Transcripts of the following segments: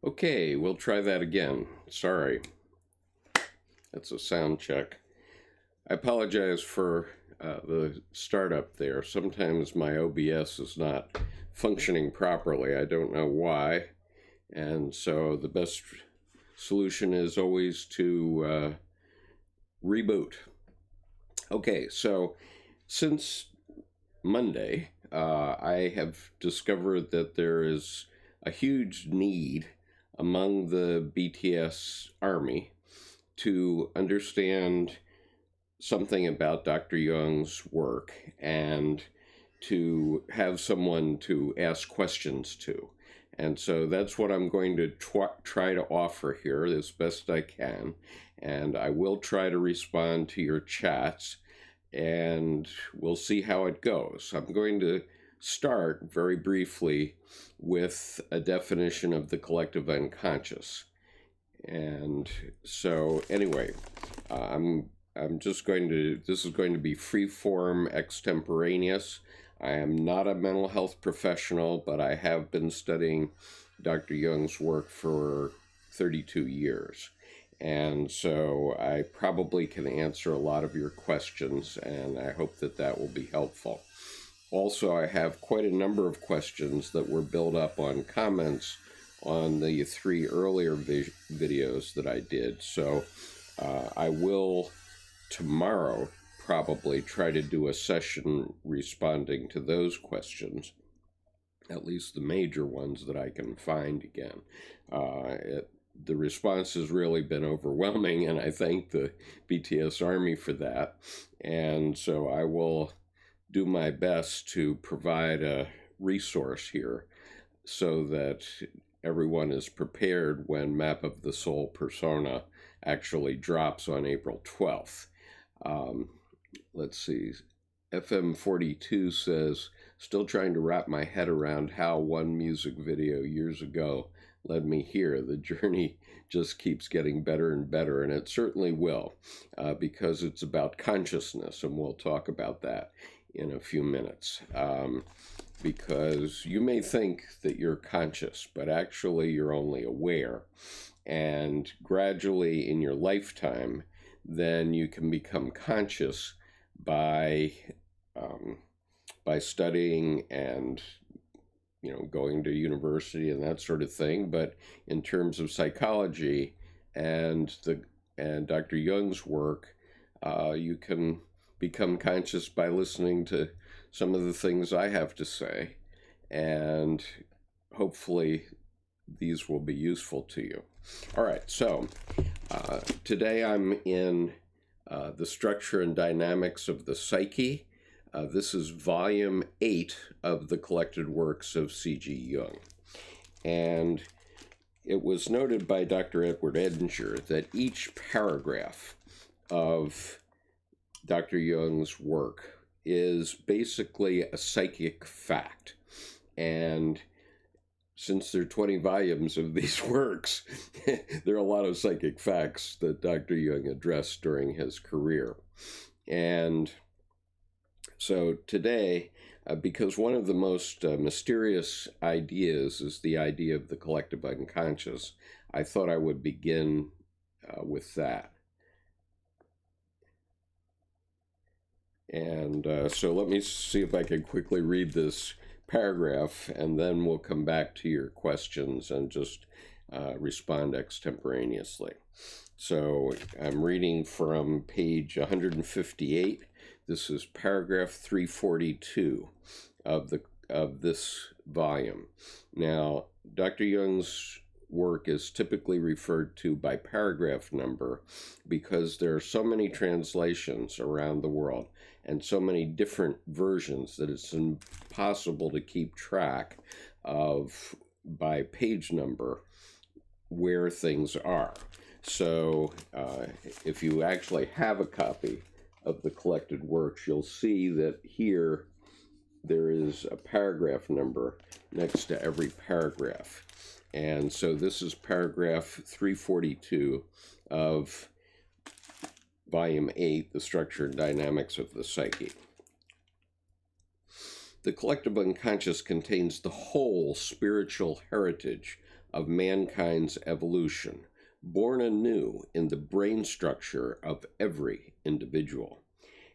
Okay, we'll try that again. Sorry. That's a sound check. I apologize for the startup there. Sometimes my OBS is not functioning properly. I don't know why. And so the best solution is always to reboot. Okay, so since Monday, I have discovered that there is a huge need among the BTS Army to understand something about Dr. Jung's work and to have someone to ask questions to. And so that's what I'm going to try to offer here as best I can. And I will try to respond to your chats, and we'll see how it goes. I'm going to start very briefly with a definition of the collective unconscious. And so anyway, I'm just going to, this is going to be free form extemporaneous. I am not a mental health professional, but I have been studying Dr. Jung's work for 32 years. And so I probably can answer a lot of your questions, and I hope that that will be helpful. Also, I have quite a number of questions that were built up on comments on the 3 earlier videos that I did. So I will tomorrow probably try to do a session responding to those questions, at least the major ones that I can find again. The response has really been overwhelming, and I thank the BTS Army for that. And so I will do my best to provide a resource here so that everyone is prepared when Map of the Soul Persona actually drops on April 12th. Let's see. FM42 says, still trying to wrap my head around how one music video years ago led me here. The journey just keeps getting better and better, and it certainly will, because it's about consciousness, and we'll talk about that in a few minutes. Because you may think that you're conscious, but actually you're only aware. And gradually in your lifetime, then you can become conscious by studying and going to university and that sort of thing. But in terms of psychology and Dr. Jung's work, you can become conscious by listening to some of the things I have to say, and hopefully these will be useful to you. All right, so today I'm in the structure and dynamics of the psyche. This is volume 8 of the Collected Works of C.G. Jung. And it was noted by Dr. Edward Edinger that each paragraph of Dr. Jung's work is basically a psychic fact. And since there are 20 volumes of these works, there are a lot of psychic facts that Dr. Jung addressed during his career. And so today, because one of the most mysterious ideas is the idea of the collective unconscious, I thought I would begin with that. And so let me see if I can quickly read this paragraph, and then we'll come back to your questions and just respond extemporaneously. So I'm reading from page 158. This is paragraph 342 of this volume. Now, Dr. Jung's work is typically referred to by paragraph number because there are so many translations around the world and so many different versions that it's impossible to keep track of by page number where things are. So if you actually have a copy of the collected works, you'll see that here there is a paragraph number next to every paragraph. And so this is paragraph 342 of volume 8, The Structure and Dynamics of the Psyche. The collective unconscious contains the whole spiritual heritage of mankind's evolution, born anew in the brain structure of every individual.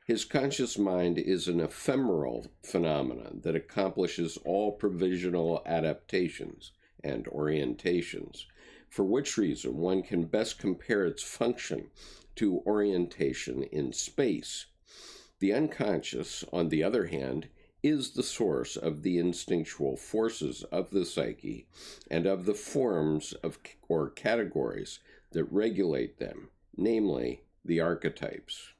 His conscious mind is an ephemeral phenomenon that accomplishes all provisional adaptations and orientations, for which reason one can best compare its function to orientation in space. The unconscious, on the other hand, is the source of the instinctual forces of the psyche and of the forms of or categories that regulate them, namely the archetypes.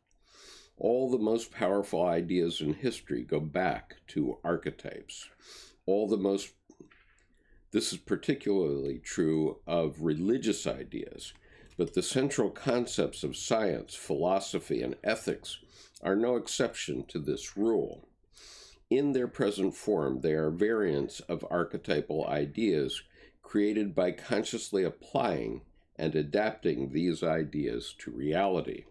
All the most powerful ideas in history go back to archetypes. This is particularly true of religious ideas, but the central concepts of science, philosophy, and ethics are no exception to this rule. In their present form, they are variants of archetypal ideas created by consciously applying and adapting these ideas to reality.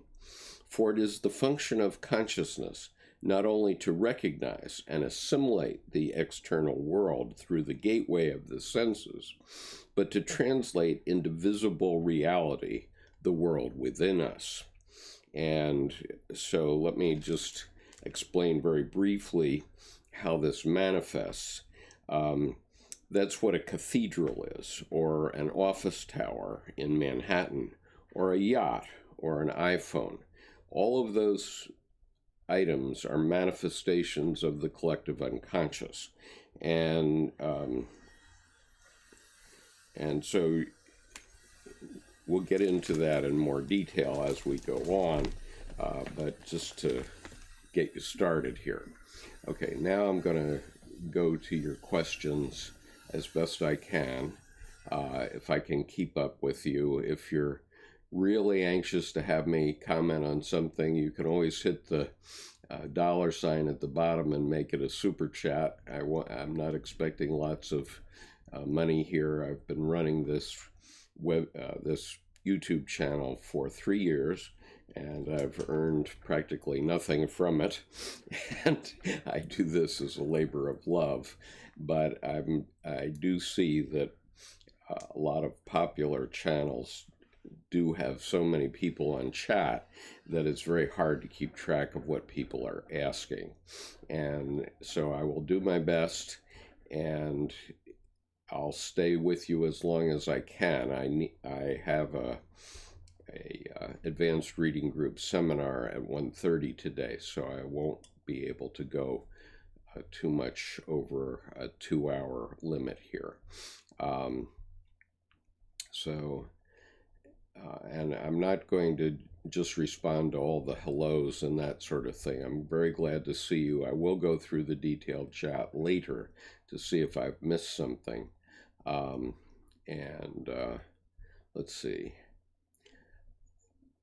For it is the function of consciousness not only to recognize and assimilate the external world through the gateway of the senses, but to translate into visible reality the world within us. And so let me just explain very briefly how this manifests. That's what a cathedral is, or an office tower in Manhattan, or a yacht, or an iPhone. All of those items are manifestations of the collective unconscious. And so we'll get into that in more detail as we go on, but just to get you started here. Okay, now I'm going to go to your questions as best I can, if I can keep up with you. If you're really anxious to have me comment on something, you can always hit the $sign at the bottom and make it a super chat. I'm not expecting lots of money here. I've been running this this YouTube channel for 3 years, and I've earned practically nothing from it. And I do this as a labor of love, but I do see that a lot of popular channels do have so many people on chat that it's very hard to keep track of what people are asking. And so I will do my best, and I'll stay with you as long as I can. I have a advanced reading group seminar at 1:30 today, so I won't be able to go too much over a 2-hour limit here. And I'm not going to just respond to all the hellos and that sort of thing. I'm very glad to see you. I will go through the detailed chat later to see if I've missed something. Let's see.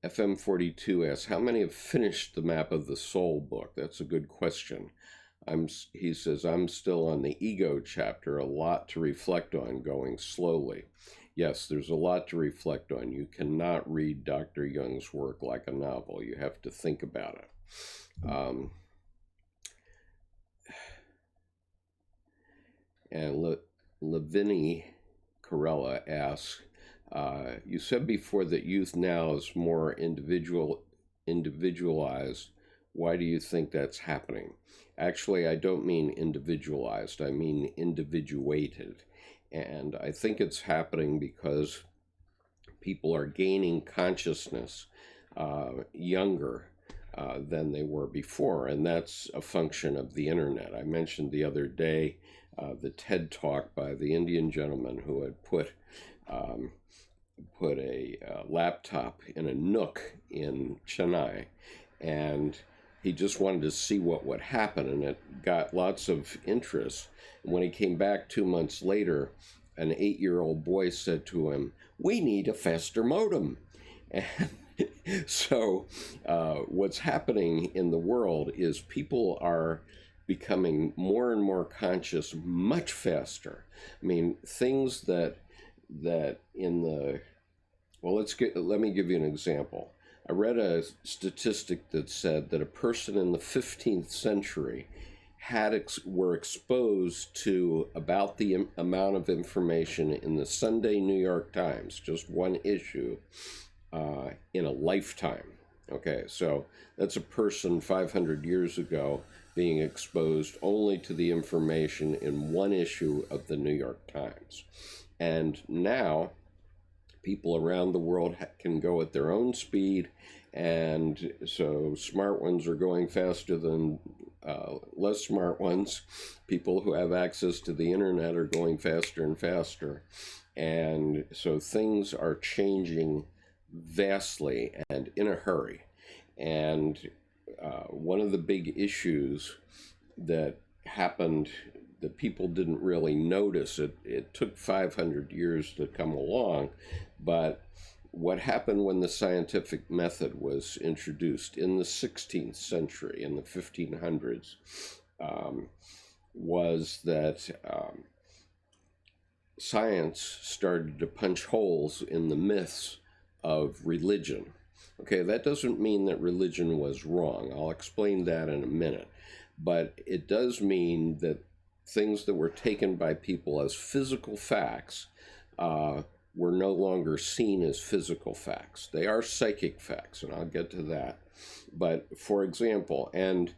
FM42 asks, how many have finished the Map of the Soul book? That's a good question. He says, I'm still on the ego chapter, a lot to reflect on, going slowly. Yes, there's a lot to reflect on. You cannot read Dr. Jung's work like a novel. You have to think about it. And Lavinie Corella asks, you said before that youth now is more individualized. Why do you think that's happening? Actually, I don't mean individualized. I mean individuated. And I think it's happening because people are gaining consciousness younger than they were before. And that's a function of the internet. I mentioned the other day the TED Talk by the Indian gentleman who had put a laptop in a nook in Chennai, and he just wanted to see what would happen, and it got lots of interest. And when he came back 2 months later, an 8-year-old boy said to him, "We need a faster modem." And so what's happening in the world is people are becoming more and more conscious much faster. I mean, things that in the, well, let me give you an example. I read a statistic that said that a person in the 15th century were exposed to about the amount of information in the Sunday New York Times, just one issue, in a lifetime. Okay, so that's a person 500 years ago being exposed only to the information in one issue of the New York Times. And now people around the world can go at their own speed, and so smart ones are going faster than less smart ones. People who have access to the internet are going faster and faster. And so things are changing vastly and in a hurry. And one of the big issues that happened that people didn't really notice, it took 500 years to come along, but what happened when the scientific method was introduced in the 16th century, in the 1500s, was that science started to punch holes in the myths of religion. Okay, that doesn't mean that religion was wrong. I'll explain that in a minute. But it does mean that things that were taken by people as physical facts were no longer seen as physical facts. They are psychic facts, and I'll get to that. But for example, and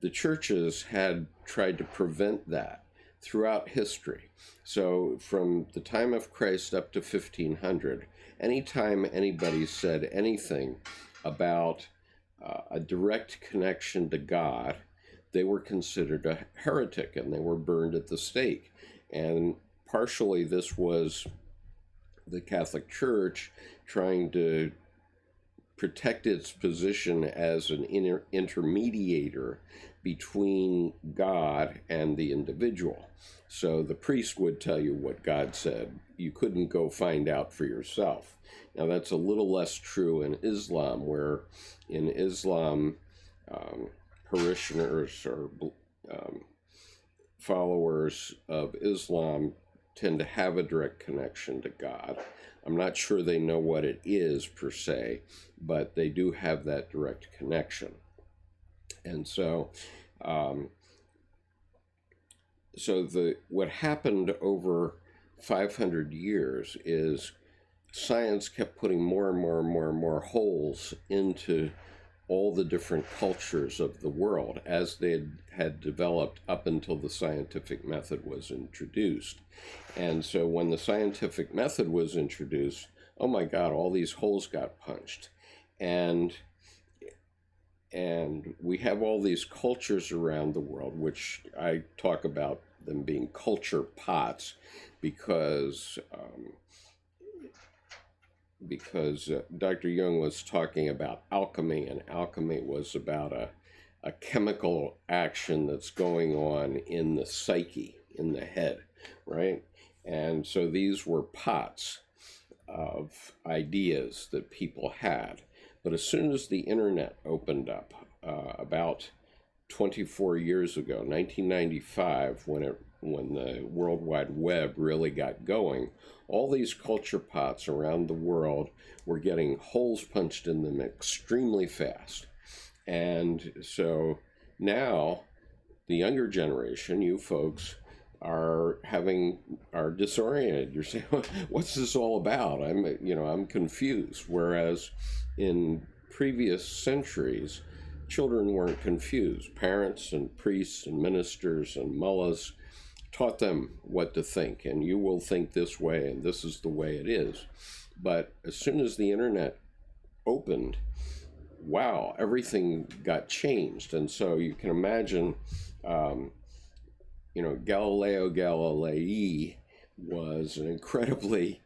the churches had tried to prevent that throughout history. So from the time of Christ up to 1500, anytime anybody said anything about a direct connection to God, they were considered a heretic and they were burned at the stake. And partially this was the Catholic Church trying to protect its position as an intermediator between God and the individual. So the priest would tell you what God said. You couldn't go find out for yourself. Now that's a little less true in Islam, where in Islam, parishioners or followers of Islam tend to have a direct connection to God. I'm not sure they know what it is per se, but they do have that direct connection. And so, what happened over 500 years is science kept putting more and more and more and more holes into all the different cultures of the world as they had developed up until the scientific method was introduced. And so when the scientific method was introduced, oh my God, all these holes got punched. And we have all these cultures around the world, which I talk about them being culture pots, because Dr. Jung was talking about alchemy, and alchemy was about a chemical action that's going on in the psyche, in the head, right? And so these were pots of ideas that people had. But as soon as the internet opened up, about 24 years ago, 1995, when the World Wide Web really got going, all these culture pots around the world were getting holes punched in them extremely fast. And so now the younger generation, you folks, are disoriented. You're saying, what's this all about? I'm confused. Whereas in previous centuries, children weren't confused. Parents and priests and ministers and mullahs taught them what to think, and you will think this way, and this is the way it is. But as soon as the internet opened, wow, everything got changed. And so you can imagine, Galileo Galilei was an incredibly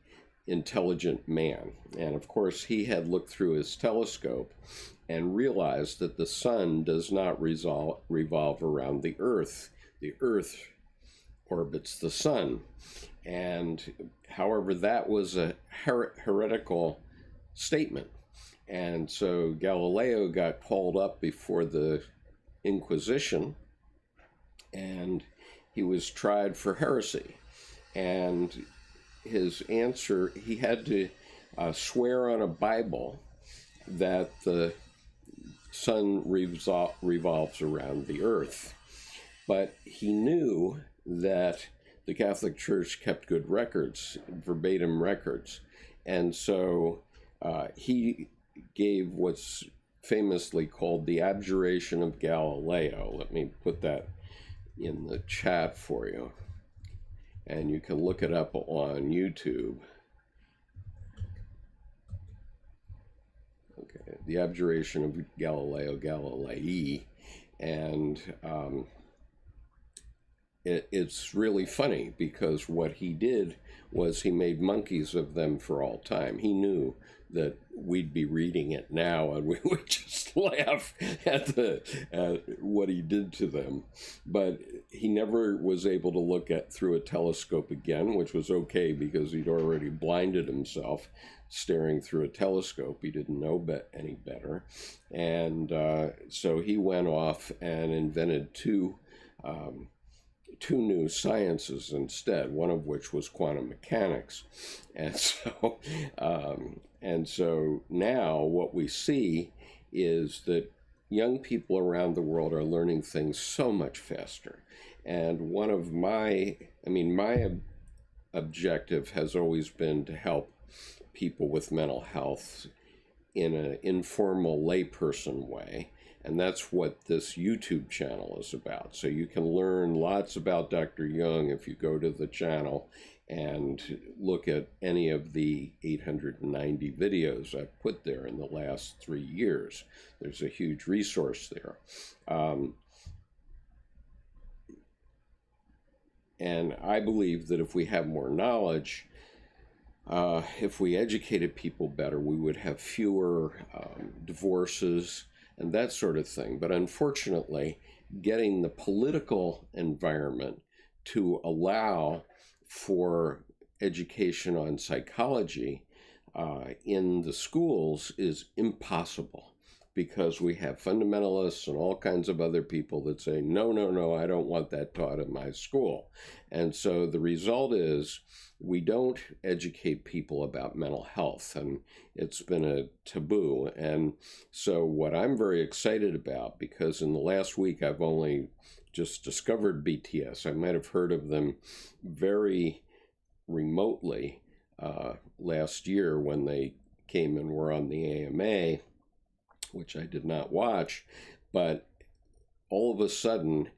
intelligent man. And of course, he had looked through his telescope and realized that the sun does not revolve around the earth. The earth orbits the sun. And however, that was a heretical statement. And so Galileo got called up before the Inquisition, and he was tried for heresy. And his answer, he had to swear on a Bible that the sun revolves around the earth. But he knew that the Catholic Church kept good records, verbatim records. And so he gave what's famously called the Abjuration of Galileo. Let me put that in the chat for you. And you can look it up on YouTube. Okay, the Abjuration of Galileo Galilei. And it's really funny because what he did was he made monkeys of them for all time. He knew that we'd be reading it now and we would just laugh at what he did to them. But he never was able to look through a telescope again, which was okay because he'd already blinded himself staring through a telescope. He didn't know any better. And so he went off and invented two new sciences instead, one of which was quantum mechanics. And so now what we see is that young people around the world are learning things so much faster. And one of my objective has always been to help people with mental health in an informal layperson way. And that's what this YouTube channel is about. So you can learn lots about Dr. Jung if you go to the channel and look at any of the 890 videos I've put there in the last 3 years. There's a huge resource there. And I believe that if we have more knowledge, if we educated people better, we would have fewer divorces and that sort of thing. But unfortunately, getting the political environment to allow for education on psychology in the schools is impossible, because we have fundamentalists and all kinds of other people that say, no, no, no, I don't want that taught in my school. And so the result is we don't educate people about mental health, and it's been a taboo. And so what I'm very excited about, because in the last week I've only just discovered BTS. I might have heard of them very remotely last year when they came and were on the AMA, which I did not watch, but all of a sudden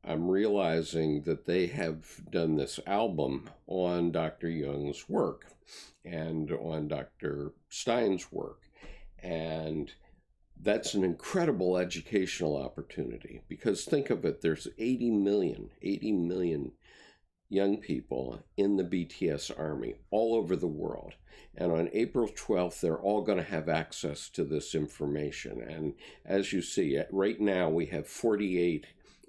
I'm realizing that they have done this album on Dr. Jung's work and on Dr. Stein's work. And that's an incredible educational opportunity, because think of it, there's 80 million young people in the BTS Army all over the world. And on April 12th, they're all going to have access to this information. And as you see, right now we have 48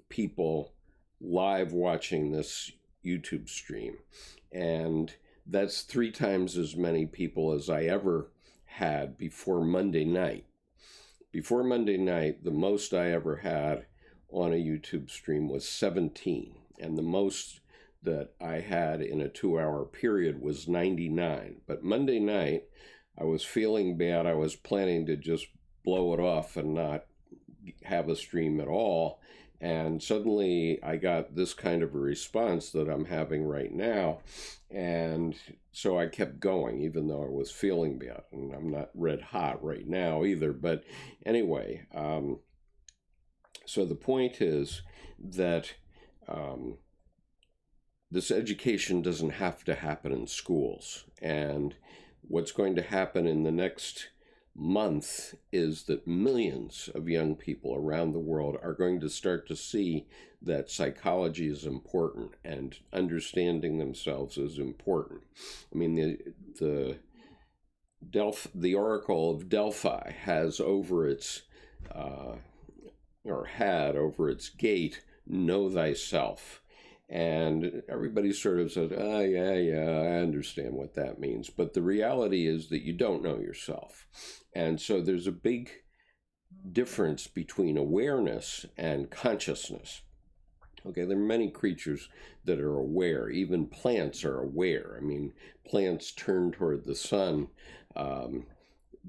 people live watching this YouTube stream. And that's 3 times as many people as I ever had before Monday night. Before Monday night, the most I ever had on a YouTube stream was 17. And the most that I had in a 2-hour period was 99. But Monday night, I was feeling bad. I was planning to just blow it off and not have a stream at all. And suddenly I got this kind of a response that I'm having right now. And so I kept going, even though I was feeling bad. And I'm not red hot right now either. But anyway, so the point is that this education doesn't have to happen in schools. And what's going to happen in the next month is that millions of young people around the world are going to start to see that psychology is important and understanding themselves is important. I mean, the Oracle of Delphi has over its, or had over its gate, know thyself. And everybody sort of says, oh, yeah, I understand what that means. But the reality is that you don't know yourself. And so there's a big difference between awareness and consciousness. Okay, there are many creatures that are aware. Even plants are aware. I mean, plants turn toward the sun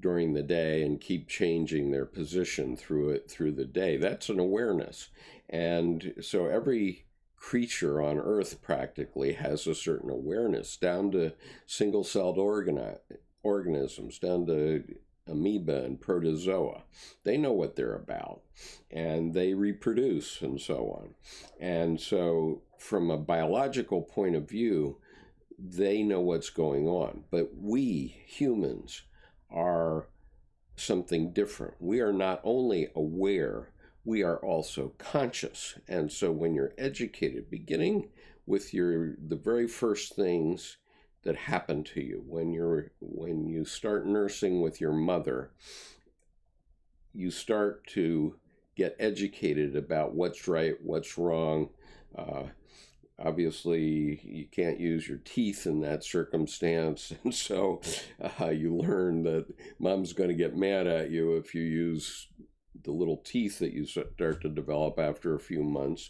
during the day and keep changing their position through the day. That's an awareness. And so every creature on Earth practically has a certain awareness, down to single-celled organisms, down to amoeba and protozoa. They know what they're about, and they reproduce and so on. And so from a biological point of view, they know what's going on. But we, humans, are something different. We are not only aware, we are also conscious. And so when you're educated, beginning with the very first things that happen to you, when you start nursing with your mother, you start to get educated about what's right, what's wrong. Obviously, you can't use your teeth in that circumstance, and so you learn that mom's going to get mad at you if you use the little teeth that you start to develop after a few months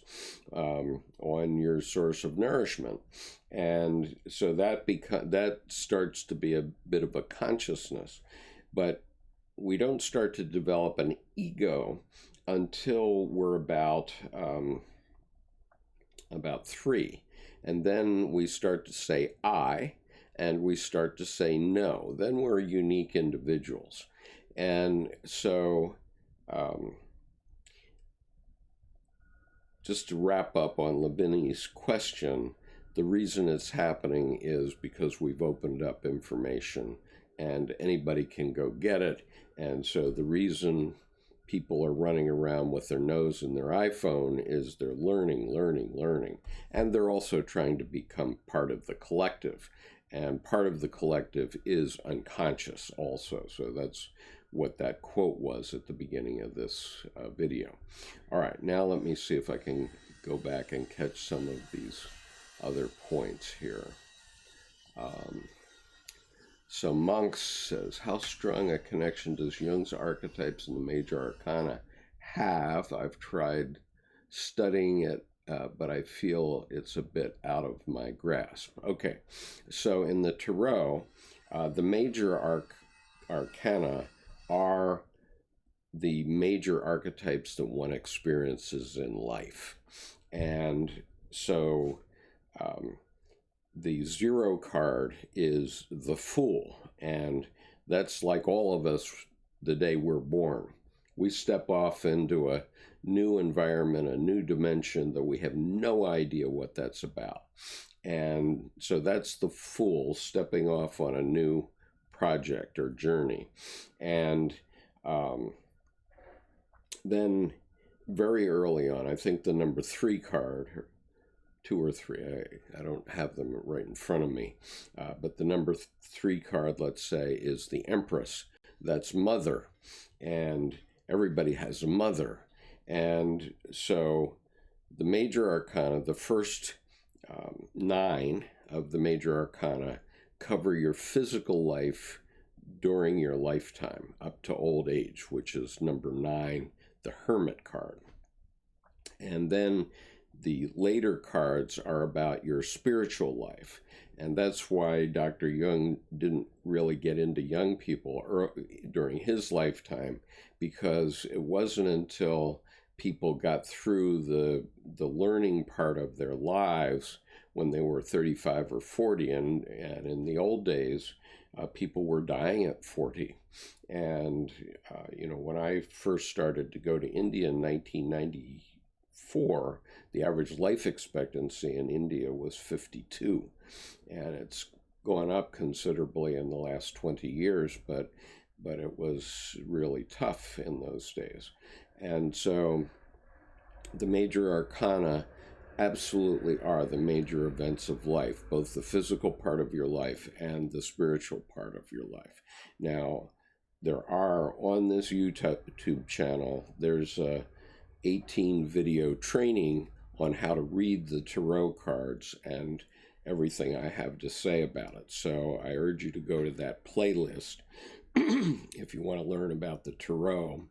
on your source of nourishment. And so that starts to be a bit of a consciousness. But we don't start to develop an ego until we're about 3. And then we start to say I, and we start to say no. Then we're unique individuals. And so just to wrap up on Labini's question, the reason it's happening is because we've opened up information and anybody can go get it. And so the reason people are running around with their nose in their iPhone is they're learning. And they're also trying to become part of the collective. And part of the collective is unconscious also. So that's what that quote was at the beginning of this video. All right, now let me see if I can go back and catch some of these other points here. So Monks says, how strong a connection does Jung's archetypes and the major arcana have? I've tried studying it, but I feel it's a bit out of my grasp. Okay, so in the Tarot, the major arcana are the major archetypes that one experiences in life. And so the 0 card is the Fool, and that's like all of us the day we're born. We step off into a new environment, a new dimension that we have no idea what that's about. And so that's the Fool stepping off on a new project or journey. And then very early on, I think the number 3 card, 2 or 3, I don't have them right in front of me, but the number 3 card, let's say, is the Empress. That's mother, and everybody has a mother. And so the major arcana, the first 9 of the major arcana, cover your physical life during your lifetime up to old age, which is number 9, the Hermit card. And then the later cards are about your spiritual life. And that's why Dr. Jung didn't really get into young people during his lifetime, because it wasn't until people got through the learning part of their lives when they were 35 or 40. And in the old days, people were dying at 40. And, when I first started to go to India in 1994, the average life expectancy in India was 52. And it's gone up considerably in the last 20 years, but it was really tough in those days. And so the major arcana absolutely are the major events of life, both the physical part of your life and the spiritual part of your life. Now, there are, on this YouTube channel, there's a 18 video training on how to read the tarot cards and everything I have to say about it. So I urge you to go to that playlist if you want to learn about the tarot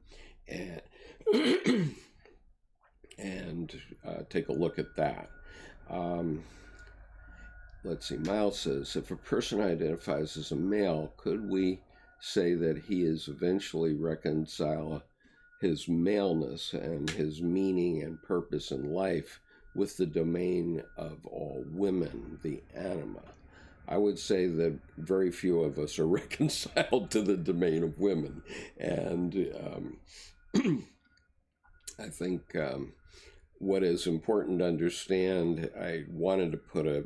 and take a look at that. Let's see, Miles says, if a person identifies as a male, could we say that he is eventually reconcile his maleness and his meaning and purpose in life with the domain of all women, the anima. I would say that very few of us are reconciled to the domain of women. And I think what is important to understand, I wanted to put a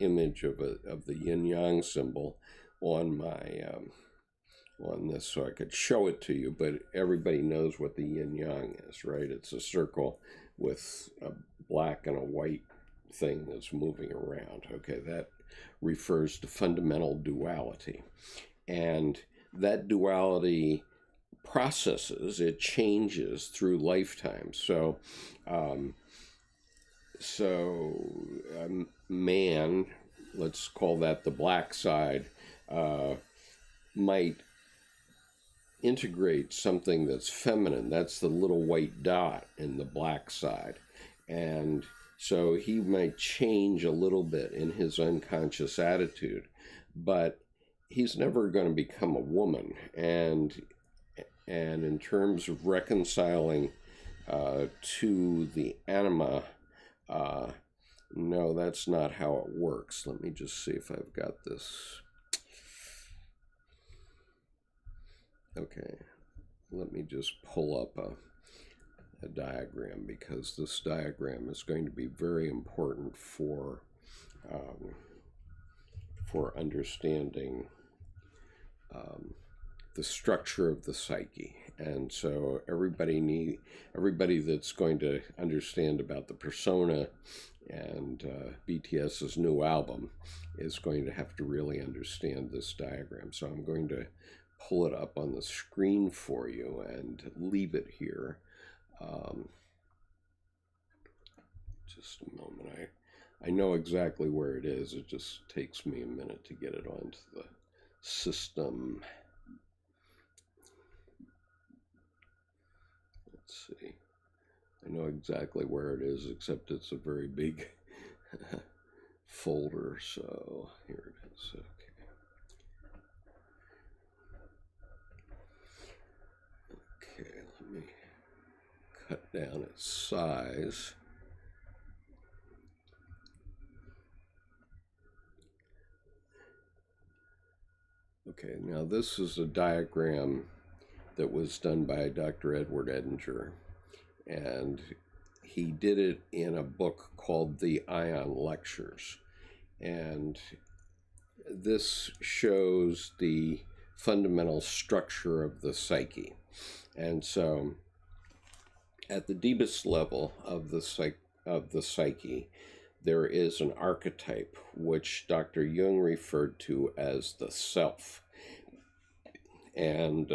image of the yin-yang symbol on my on this so I could show it to you, but everybody knows what the yin-yang is, right? It's a circle with a black and a white thing that's moving around. Okay, that refers to fundamental duality. And that duality processes, it changes through lifetime. So, man, let's call that the black side, might integrate something that's feminine. That's the little white dot in the black side. And so he might change a little bit in his unconscious attitude, but he's never going to become a woman. And in terms of reconciling to the anima, no, that's not how it works. Let me just see if I've got this. Okay, let me just pull up a diagram, because this diagram is going to be very important for understanding the structure of the psyche. And so everybody that's going to understand about the persona and BTS's new album is going to have to really understand this diagram. So I'm going to pull it up on the screen for you and leave it here. Just a moment. I know exactly where it is. It just takes me a minute to get it onto the system. Let's see. I know exactly where it is, except it's a very big folder. So here it is. Okay, let me cut down its size. Okay, now this is a diagram that was done by Dr. Edward Edinger, and he did it in a book called The Ion Lectures. And this shows the fundamental structure of the psyche. And so at the deepest level of the psyche, there is an archetype, which Dr. Jung referred to as the self. And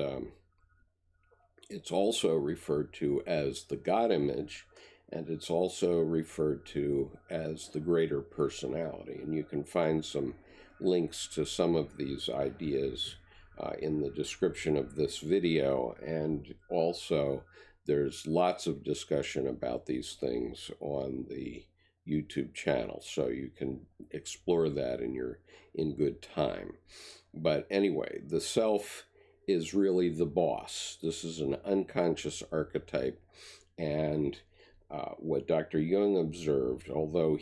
it's also referred to as the God image, and it's also referred to as the greater personality. And you can find some links to some of these ideas in the description of this video, and also there's lots of discussion about these things on the YouTube channel, so you can explore that in good time. But anyway, the self is really the boss. This is an unconscious archetype, and what Dr. Jung observed, although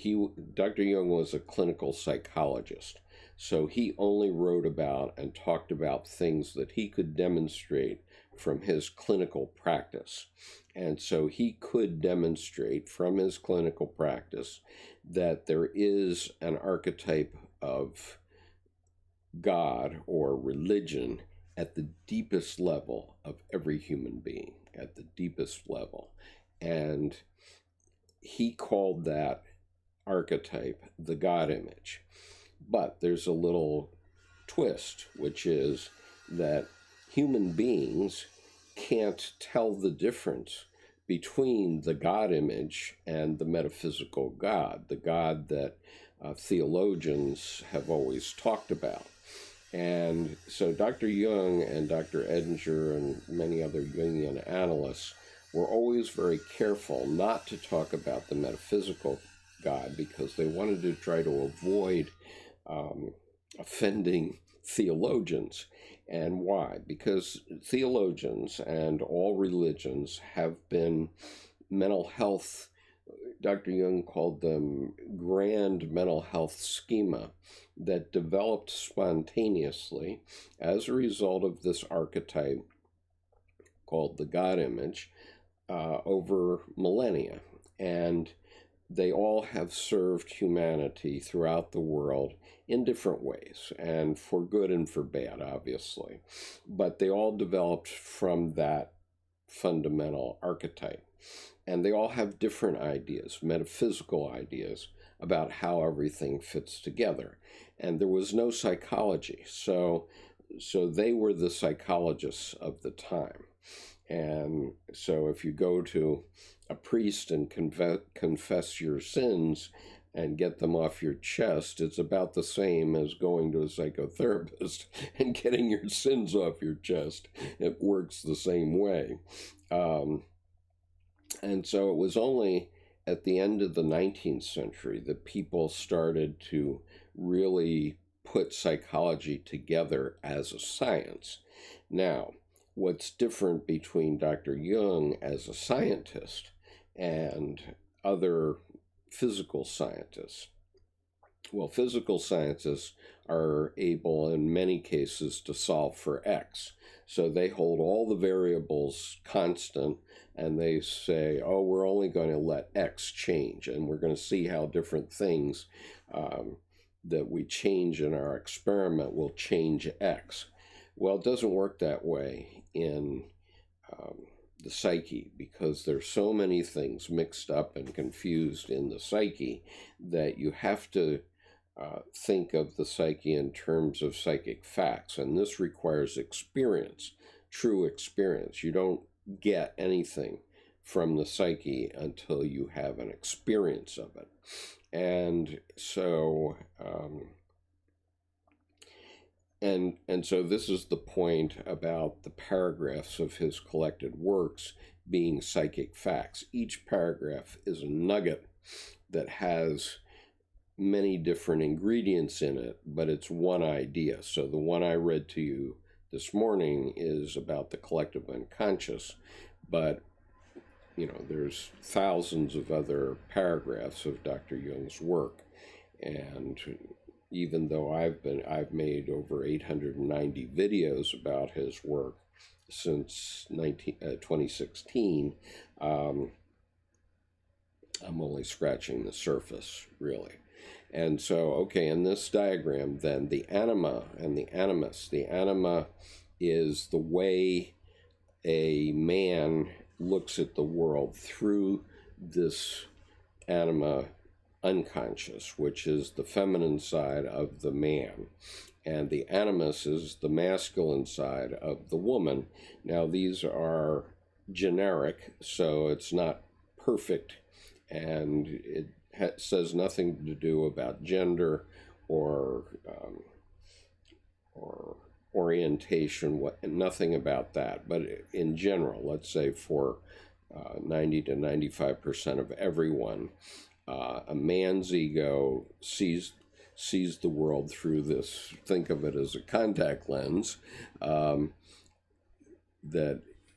Dr. Jung was a clinical psychologist, so he only wrote about and talked about things that he could demonstrate from his clinical practice. And so he could demonstrate from his clinical practice that there is an archetype of God or religion at the deepest level of every human being, at the deepest level. And he called that archetype the God image. But there's a little twist, which is that human beings can't tell the difference between the God image and the metaphysical God, the God that theologians have always talked about. And so Dr. Jung and Dr. Edinger and many other Jungian analysts were always very careful not to talk about the metaphysical God, because they wanted to try to avoid offending theologians. And why? Because theologians and all religions have been mental health, Dr. Jung called them grand mental health schema that developed spontaneously as a result of this archetype called the God image over millennia. And they all have served humanity throughout the world in different ways, and for good and for bad, obviously. But they all developed from that fundamental archetype. And they all have different ideas, metaphysical ideas, about how everything fits together. And there was no psychology, so they were the psychologists of the time. And so if you go to a priest and confess your sins and get them off your chest, it's about the same as going to a psychotherapist and getting your sins off your chest. It works the same way. And so it was only at the end of the 19th century that people started to really put psychology together as a science. Now, what's different between Dr. Jung as a scientist and other physical scientists? Well, physical scientists are able in many cases to solve for X. So they hold all the variables constant and they say, oh, we're only going to let X change, and we're going to see how different things that we change in our experiment will change X. Well, it doesn't work that way in the psyche, because there's so many things mixed up and confused in the psyche that you have to think of the psyche in terms of psychic facts, and this requires experience, true experience. You don't get anything from the psyche until you have an experience of it. And so and so this is the point about the paragraphs of his collected works being psychic facts. Each paragraph is a nugget that has many different ingredients in it, but it's one idea. So the one I read to you this morning is about the collective unconscious, but there's thousands of other paragraphs of Dr. Jung's work, and even though I've made over 890 videos about his work since 2016, I'm only scratching the surface, really. And so, okay, in this diagram, then, the anima and the animus. The anima is the way a man looks at the world through this anima unconscious, which is the feminine side of the man. And the animus is the masculine side of the woman. Now, these are generic, so it's not perfect, and it says nothing to do about gender or orientation, nothing about that. But in general, let's say for 90 to 95% of everyone, a man's ego sees the world through this, think of it as a contact lens, that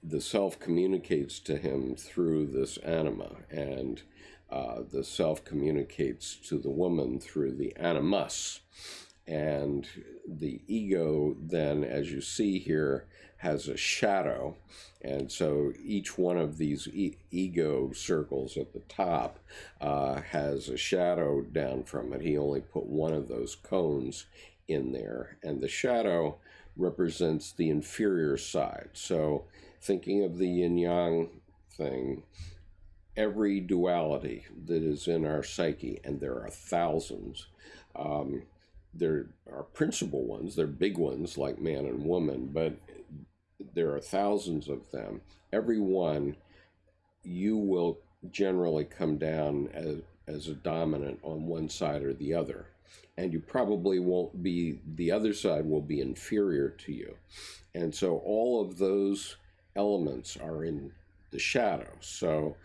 the self communicates to him through this anima, and the self communicates to the woman through the animus. And the ego then, as you see here, has a shadow. And so each one of these ego circles at the top has a shadow down from it. He only put one of those cones in there. And the shadow represents the inferior side. So thinking of the yin-yang thing, every duality that is in our psyche, and there are thousands, there are principal ones, they're big ones like man and woman, but there are thousands of them. Every one, you will generally come down as a dominant on one side or the other. And you probably won't be, the other side will be inferior to you. And so all of those elements are in the shadow. So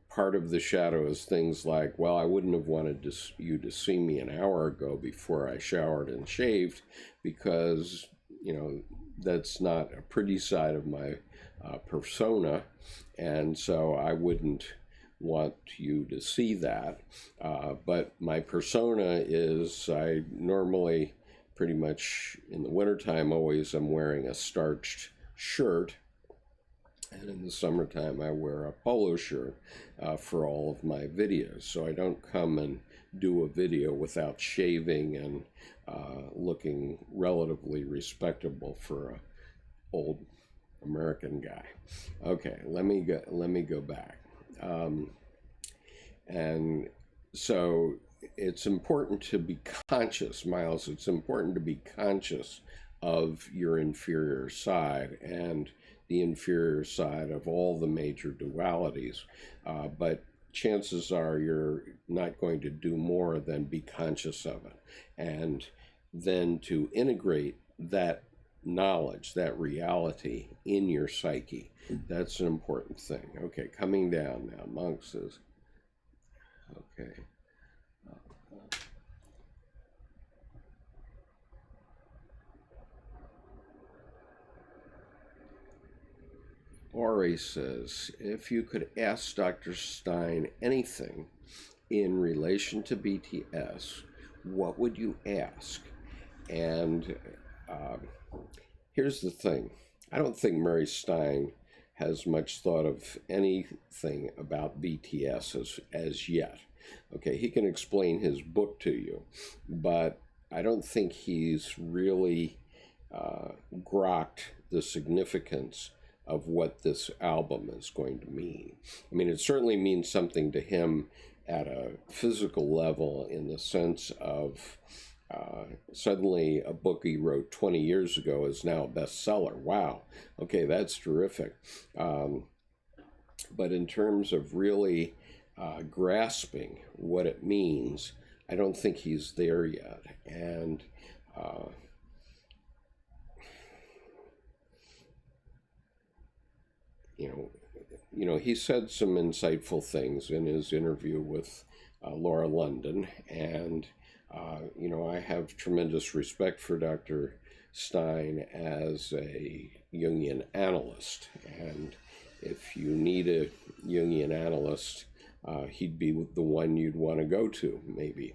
part of the shadow is things like, well, I wouldn't have wanted you to see me an hour ago before I showered and shaved because, that's not a pretty side of my persona. And so I wouldn't want you to see that. But my persona is I normally pretty much in the wintertime always am wearing a starched shirt. And in the summertime, I wear a polo shirt for all of my videos. So I don't come and do a video without shaving and looking relatively respectable for an old American guy. Okay, let me go back. And so it's important to be conscious, Miles. It's important to be conscious of your inferior side and the inferior side of all the major dualities, but chances are you're not going to do more than be conscious of it, and then to integrate that knowledge, that reality in your psyche. That's an important thing. Okay, coming down now, Monk says, okay. Ori says, if you could ask Dr. Stein anything in relation to BTS, what would you ask? And here's the thing. I don't think Mary Stein has much thought of anything about BTS as yet. Okay, he can explain his book to you, but I don't think he's really grokked the significance of what this album is going to mean. I mean, it certainly means something to him at a physical level in the sense of suddenly a book he wrote 20 years ago is now a bestseller. Wow. Okay, that's terrific. But in terms of really grasping what it means, I don't think he's there yet. And he said some insightful things in his interview with Laura London, and I have tremendous respect for Dr. Stein as a Jungian analyst, and if you need a Jungian analyst, he'd be the one you'd want to go to, maybe.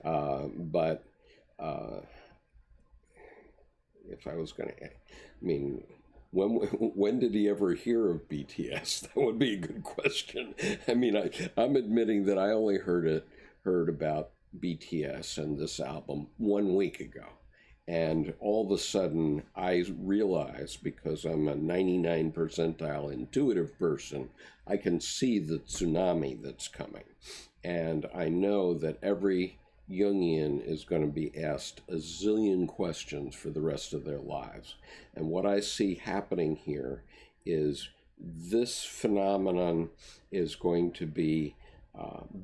But if I was going to, when did he ever hear of BTS? That would be a good question. I'm admitting that I only heard about BTS and this album 1 week ago. And all of a sudden, I realized, because I'm a 99 percentile intuitive person, I can see the tsunami that's coming. And I know that every Jungian is going to be asked a zillion questions for the rest of their lives. And what I see happening here is this phenomenon is going to be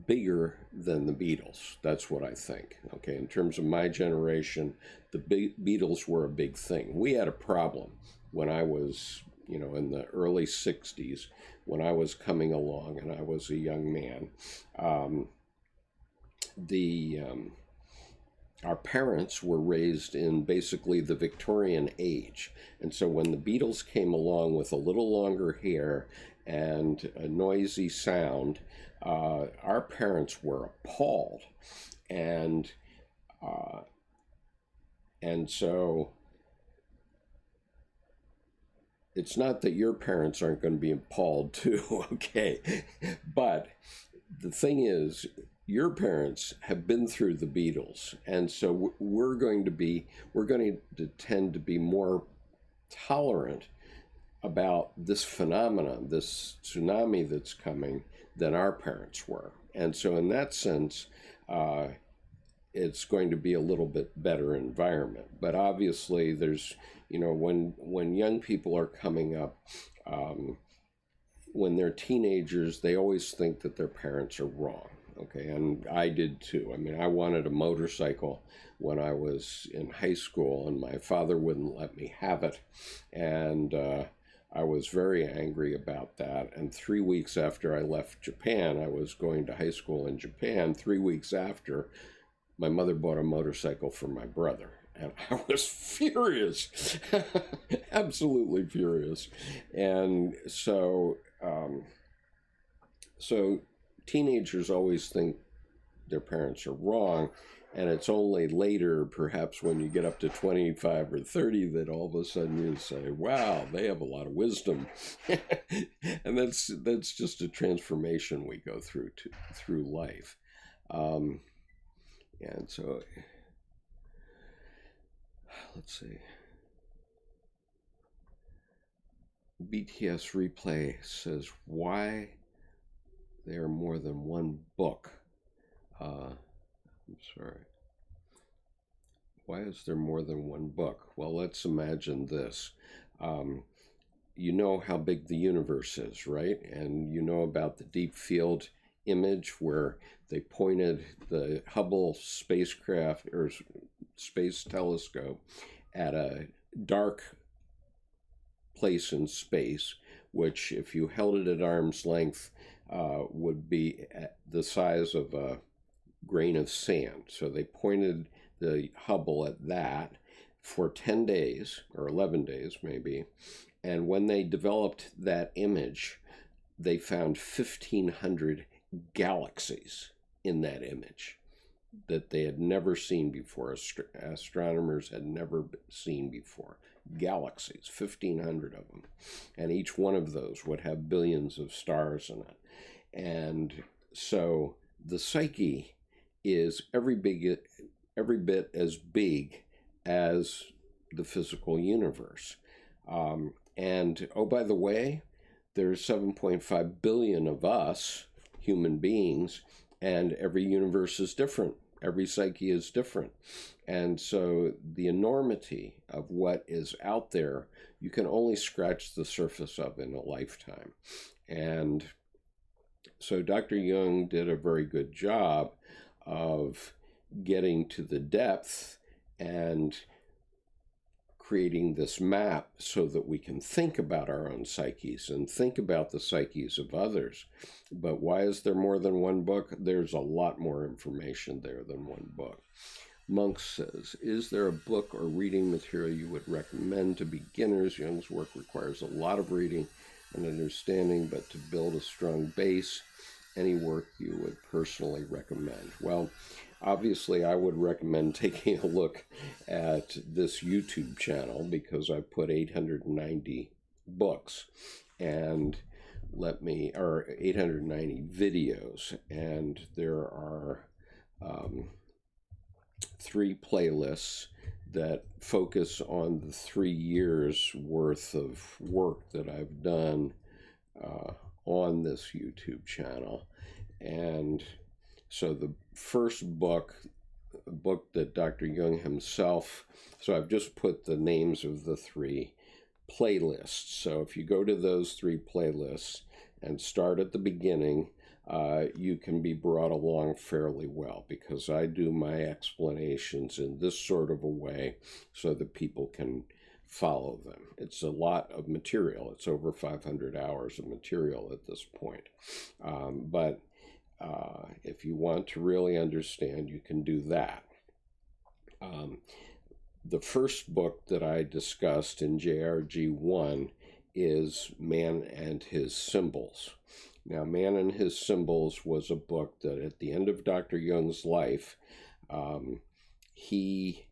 bigger than the Beatles. That's what I think. Okay, in terms of my generation, the Beatles were a big thing. We had a problem when I was, in the early 60s, when I was coming along and I was a young man. Our parents were raised in basically the Victorian age. And so when the Beatles came along with a little longer hair and a noisy sound, our parents were appalled. And so it's not that your parents aren't going to be appalled too, okay? But the thing is, your parents have been through the Beatles, and so we're going to tend to be more tolerant about this phenomenon, this tsunami that's coming, than our parents were. And so in that sense, it's going to be a little bit better environment. But obviously there's, when young people are coming up, when they're teenagers, they always think that their parents are wrong. Okay, and I did too. I wanted a motorcycle when I was in high school, and my father wouldn't let me have it. And I was very angry about that. And 3 weeks after I left Japan, I was going to high school in Japan. 3 weeks after, my mother bought a motorcycle for my brother. And I was furious, absolutely furious. And so teenagers always think their parents are wrong. And it's only later, perhaps when you get up to 25 or 30, that all of a sudden you say, wow, they have a lot of wisdom. And that's just a transformation we go through life. And so, let's see. BTS Replay says, why there are more than one book? I'm sorry. Why is there more than one book? Well, let's imagine this. You know how big the universe is, right? And you know about the deep field image where they pointed the Hubble spacecraft or space telescope at a dark place in space, which if you held it at arm's length would be at the size of a grain of sand. So they pointed the Hubble at that for 10 days or 11 days maybe. And when they developed that image, they found 1,500 galaxies in that image that they had never seen before. Astronomers had never seen before. Galaxies, 1,500 of them. And each one of those would have billions of stars in it. And so the psyche is every bit as big as the physical universe. And oh, by the way, there's 7.5 billion of us, human beings, and every universe is different. Every psyche is different. And so the enormity of what is out there, you can only scratch the surface of in a lifetime. And so Dr. Jung did a very good job of getting to the depth and creating this map so that we can think about our own psyches and think about the psyches of others. But why is there more than one book? There's a lot more information there than one book. Monk says, is there a book or reading material you would recommend to beginners? Jung's work requires a lot of reading and understanding, but to build a strong base, any work you would personally recommend? Well, obviously, I would recommend taking a look at this YouTube channel because I put 890 books and 890 videos, and there are 3 playlists that focus on the 3 years worth of work that I've done on this YouTube channel. And so the first book, a book that Dr. Jung himself, so I've just put the names of the 3 playlists. So if you go to those 3 playlists and start at the beginning, you can be brought along fairly well because I do my explanations in this sort of a way so that people can follow them. It's a lot of material. It's over 500 hours of material at this point. But if you want to really understand, you can do that. The first book that I discussed in JRG1 is Man and His Symbols. Now, Man and His Symbols was a book that at the end of Dr. Jung's life, he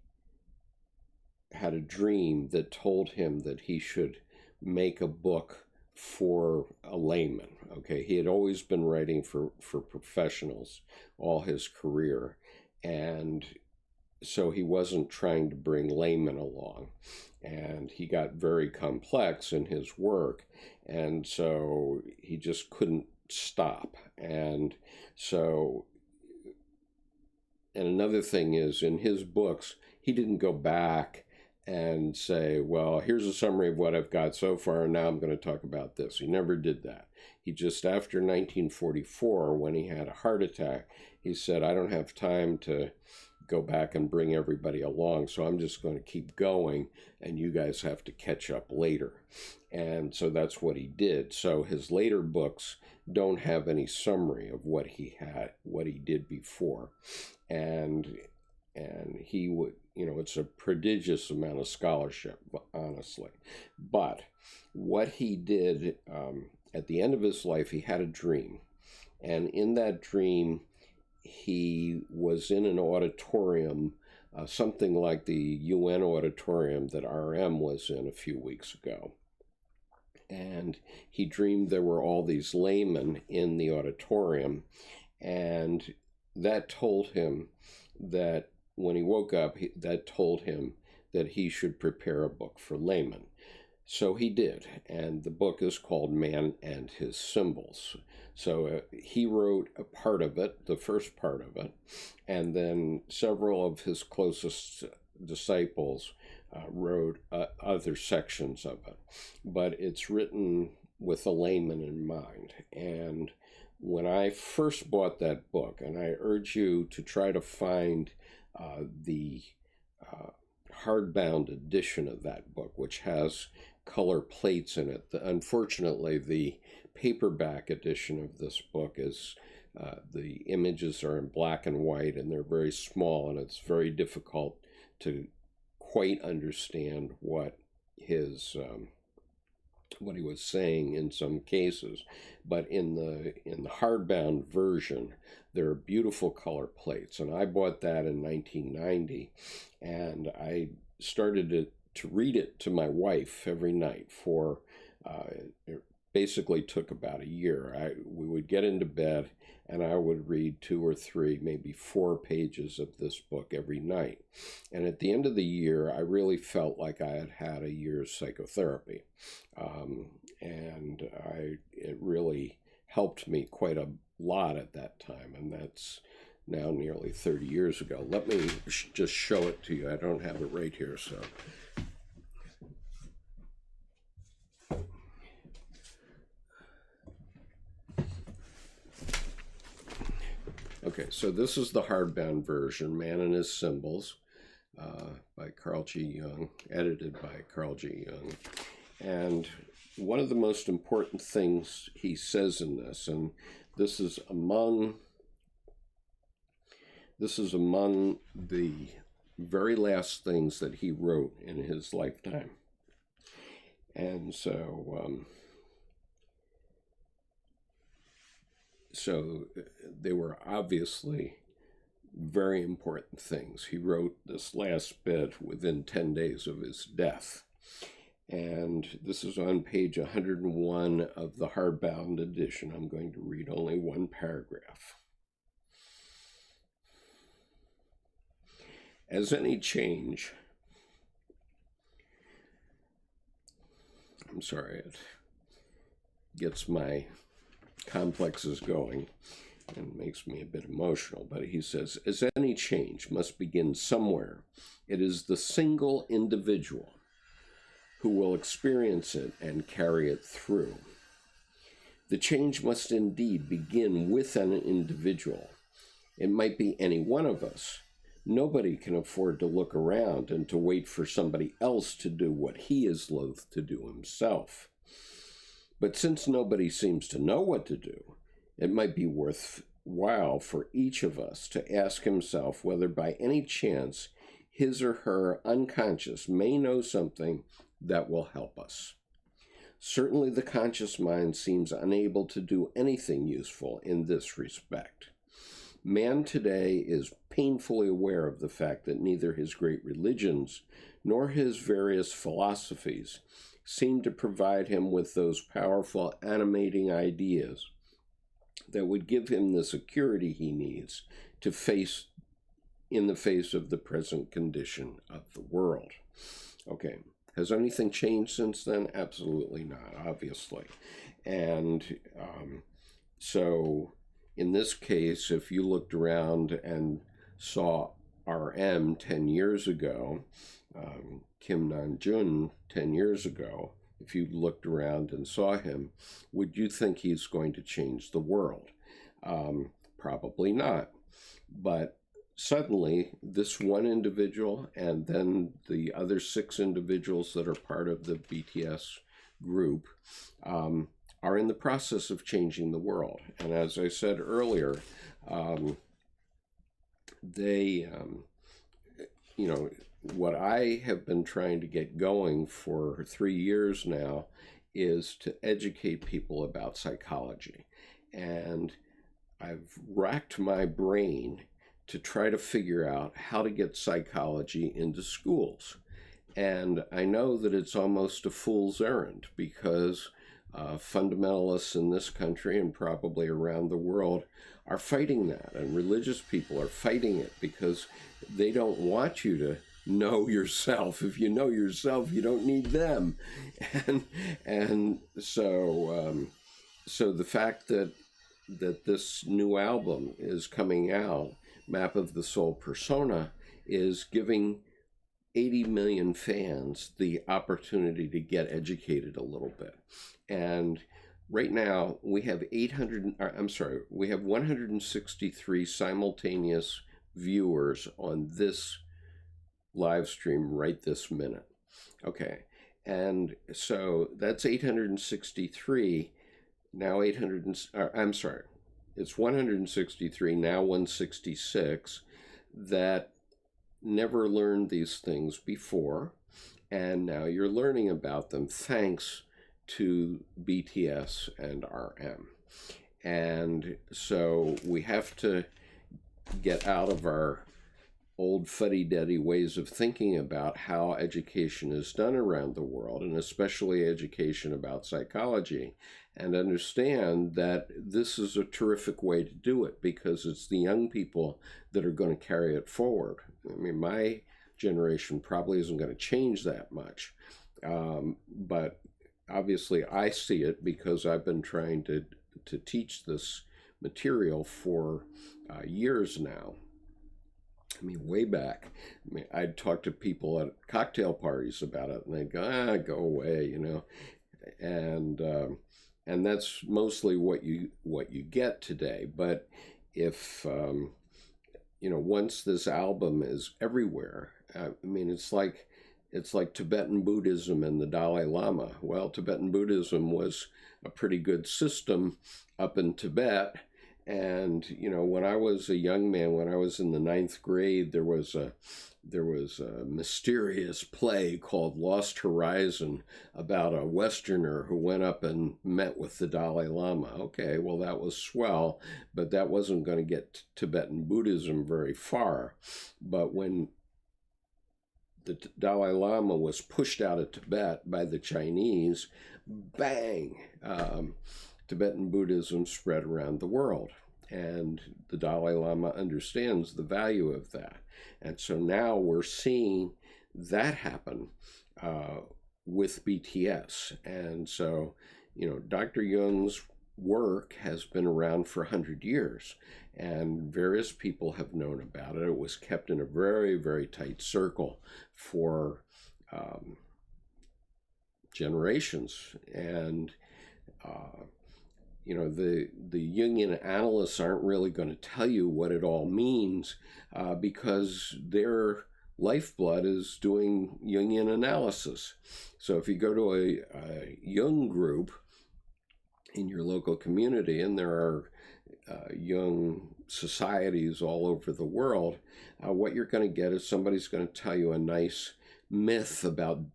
had a dream that told him that he should make a book for a layman. Okay, he had always been writing for professionals all his career, and so he wasn't trying to bring laymen along. And he got very complex in his work, and so he just couldn't stop. And so, and another thing is, in his books, he didn't go back and say, well, here's a summary of what I've got so far, and now I'm going to talk about this. He never did that. He just, after 1944, when he had a heart attack, he said, I don't have time to go back and bring everybody along. So I'm just going to keep going, and you guys have to catch up later. And so that's what he did. So his later books don't have any summary of what he did before. And he would, it's a prodigious amount of scholarship, honestly. But what he did, at the end of his life, he had a dream. And in that dream, he was in an auditorium, something like the UN auditorium that RM was in a few weeks ago. And he dreamed there were all these laymen in the auditorium. And that told him that when he woke up, that told him that he should prepare a book for laymen. So he did, and the book is called Man and His Symbols. So he wrote a part of it, the first part of it, and then several of his closest disciples wrote other sections of it. But it's written with a layman in mind. And when I first bought that book, and I urge you to try to find the hardbound edition of that book, which has color plates in it. Unfortunately, the paperback edition of this book is, the images are in black and white, and they're very small, and it's very difficult to quite understand what what he was saying in some cases. But in the hardbound version, there are beautiful color plates, and I bought that in 1990, and I started to read it to my wife every night for, it basically took about a year. We would get into bed, and I would read 2 or 3, maybe 4 pages of this book every night. And at the end of the year, I really felt like I had had a year's psychotherapy. And it really helped me quite a lot at that time, and that's now nearly 30 years ago. Let me just show it to you. I don't have it right here, so... Okay, so this is the hardbound version, Man and His Symbols, by Carl G. Jung, edited by Carl G. Jung. And one of the most important things he says in this, and this is among the very last things that he wrote in his lifetime. And so they were obviously very important things. He wrote this last bit within 10 days of his death. And this is on page 101 of the hardbound edition. I'm going to read only one paragraph. As any change, I'm sorry, it gets my complexes going and makes me a bit emotional, but he says, as any change must begin somewhere, it is the single individual who will experience it and carry it through. The change must indeed begin with an individual. It might be any one of us. Nobody can afford to look around and to wait for somebody else to do what he is loath to do himself. But since nobody seems to know what to do, it might be worthwhile for each of us to ask himself whether by any chance his or her unconscious may know something that will help us. Certainly the conscious mind seems unable to do anything useful in this respect. Man today is painfully aware of the fact that neither his great religions nor his various philosophies seem to provide him with those powerful animating ideas that would give him the security he needs to face in the face of the present condition of the world. Okay, has anything changed since then? Absolutely not, obviously. And so in this case, if you looked around and saw RM 10 years ago, Kim Nam-joon 10 years ago, if you looked around and saw him, would you think he's going to change the world? Probably not. But suddenly this one individual and then the other 6 individuals that are part of the BTS group are in the process of changing the world. And as I said earlier, they, what I have been trying to get going for 3 years now is to educate people about psychology. And I've racked my brain to try to figure out how to get psychology into schools. And I know that it's almost a fool's errand because fundamentalists in this country and probably around the world are fighting that, and religious people are fighting it because they don't want you to know yourself. If you know yourself, you don't need them. And so the fact that this new album is coming out, Map of the Soul Persona, is giving 80 million fans the opportunity to get educated a little bit. And right now we have 163 simultaneous viewers on this live stream right this minute. Okay. And so that's 863. Now it's 163, now 166 that never learned these things before, and now you're learning about them thanks to BTS and RM. And so we have to get out of our old fuddy-duddy ways of thinking about how education is done around the world, and especially education about psychology, and understand that this is a terrific way to do it because it's the young people that are going to carry it forward. I mean, my generation probably isn't going to change that much, but obviously I see it because I've been trying to teach this material for years now. I mean, way back. I mean, I'd talk to people at cocktail parties about it, and they'd go, go away, and that's mostly what you get today. But if once this album is everywhere, I mean, it's like Tibetan Buddhism and the Dalai Lama. Well, Tibetan Buddhism was a pretty good system up in Tibet. And, when I was a young man, when I was in the 9th grade, there was a mysterious play called Lost Horizon about a Westerner who went up and met with the Dalai Lama. Okay, well, that was swell, but that wasn't going to get Tibetan Buddhism very far. But when the Dalai Lama was pushed out of Tibet by the Chinese, bang, Tibetan Buddhism spread around the world. And the Dalai Lama understands the value of that. And so now we're seeing that happen with BTS. And so, Dr. Jung's work has been around for 100 years, and various people have known about it. It was kept in a very, very tight circle for generations. And the Jungian analysts aren't really going to tell you what it all means because their lifeblood is doing Jungian analysis. So if you go to a Jung group in your local community, and there are Jung societies all over the world, what you're going to get is somebody's going to tell you a nice myth about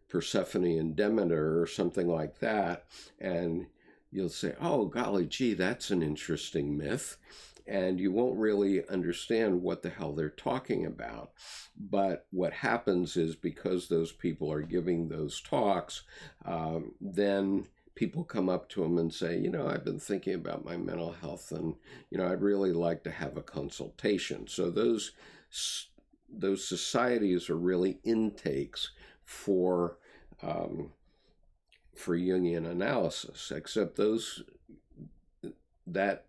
Persephone and Demeter or something like that, and you'll say, oh, golly gee, that's an interesting myth, and you won't really understand what the hell they're talking about. But what happens is, because those people are giving those talks, then people come up to them and say, I've been thinking about my mental health, and I'd really like to have a consultation. So those societies are really intakes for Jungian analysis, except that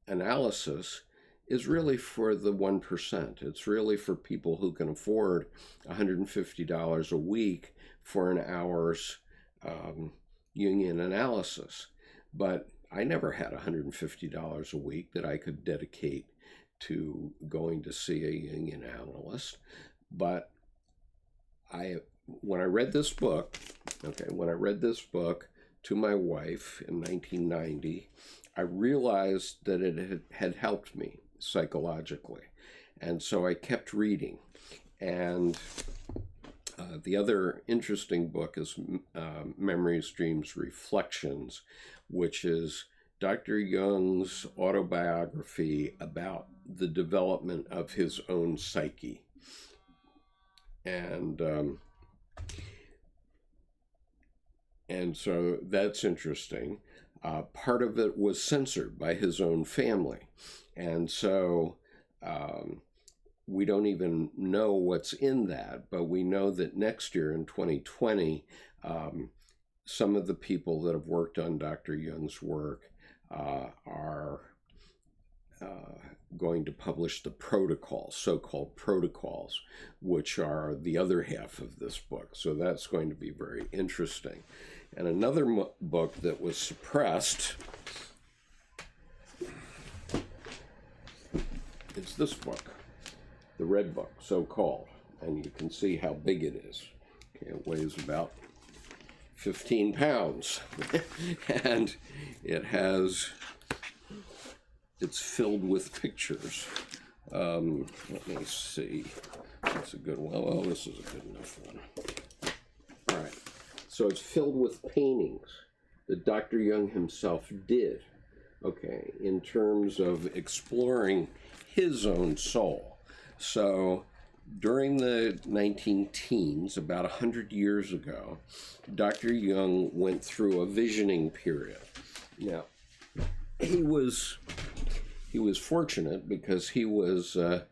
analysis is really for the 1%. It's really for people who can afford $150 a week for an hour's Jungian analysis. But I never had $150 a week that I could dedicate to going to see a Jungian analyst. But when I read this book to my wife in 1990, I realized that it had helped me psychologically. And so I kept reading. And the other interesting book is Memories, Dreams, Reflections, which is Dr. Jung's autobiography about the development of his own psyche. And so that's interesting. Part of it was censored by his own family. And so we don't even know what's in that, but we know that next year in 2020, some of the people that have worked on Dr. Jung's work are going to publish the protocols, so-called protocols, which are the other half of this book. So that's going to be very interesting. And another book that was suppressed is this book, the red book, so-called. And you can see how big it is. Okay, it weighs about 15 pounds. And it's filled with pictures. Let me see. That's a good one. Oh, this is a good enough one. All right. So it's filled with paintings that Dr. Jung himself did, okay, in terms of exploring his own soul. So during the 19-teens, about 100 years ago, Dr. Jung went through a visioning period. Now, he was fortunate because he was a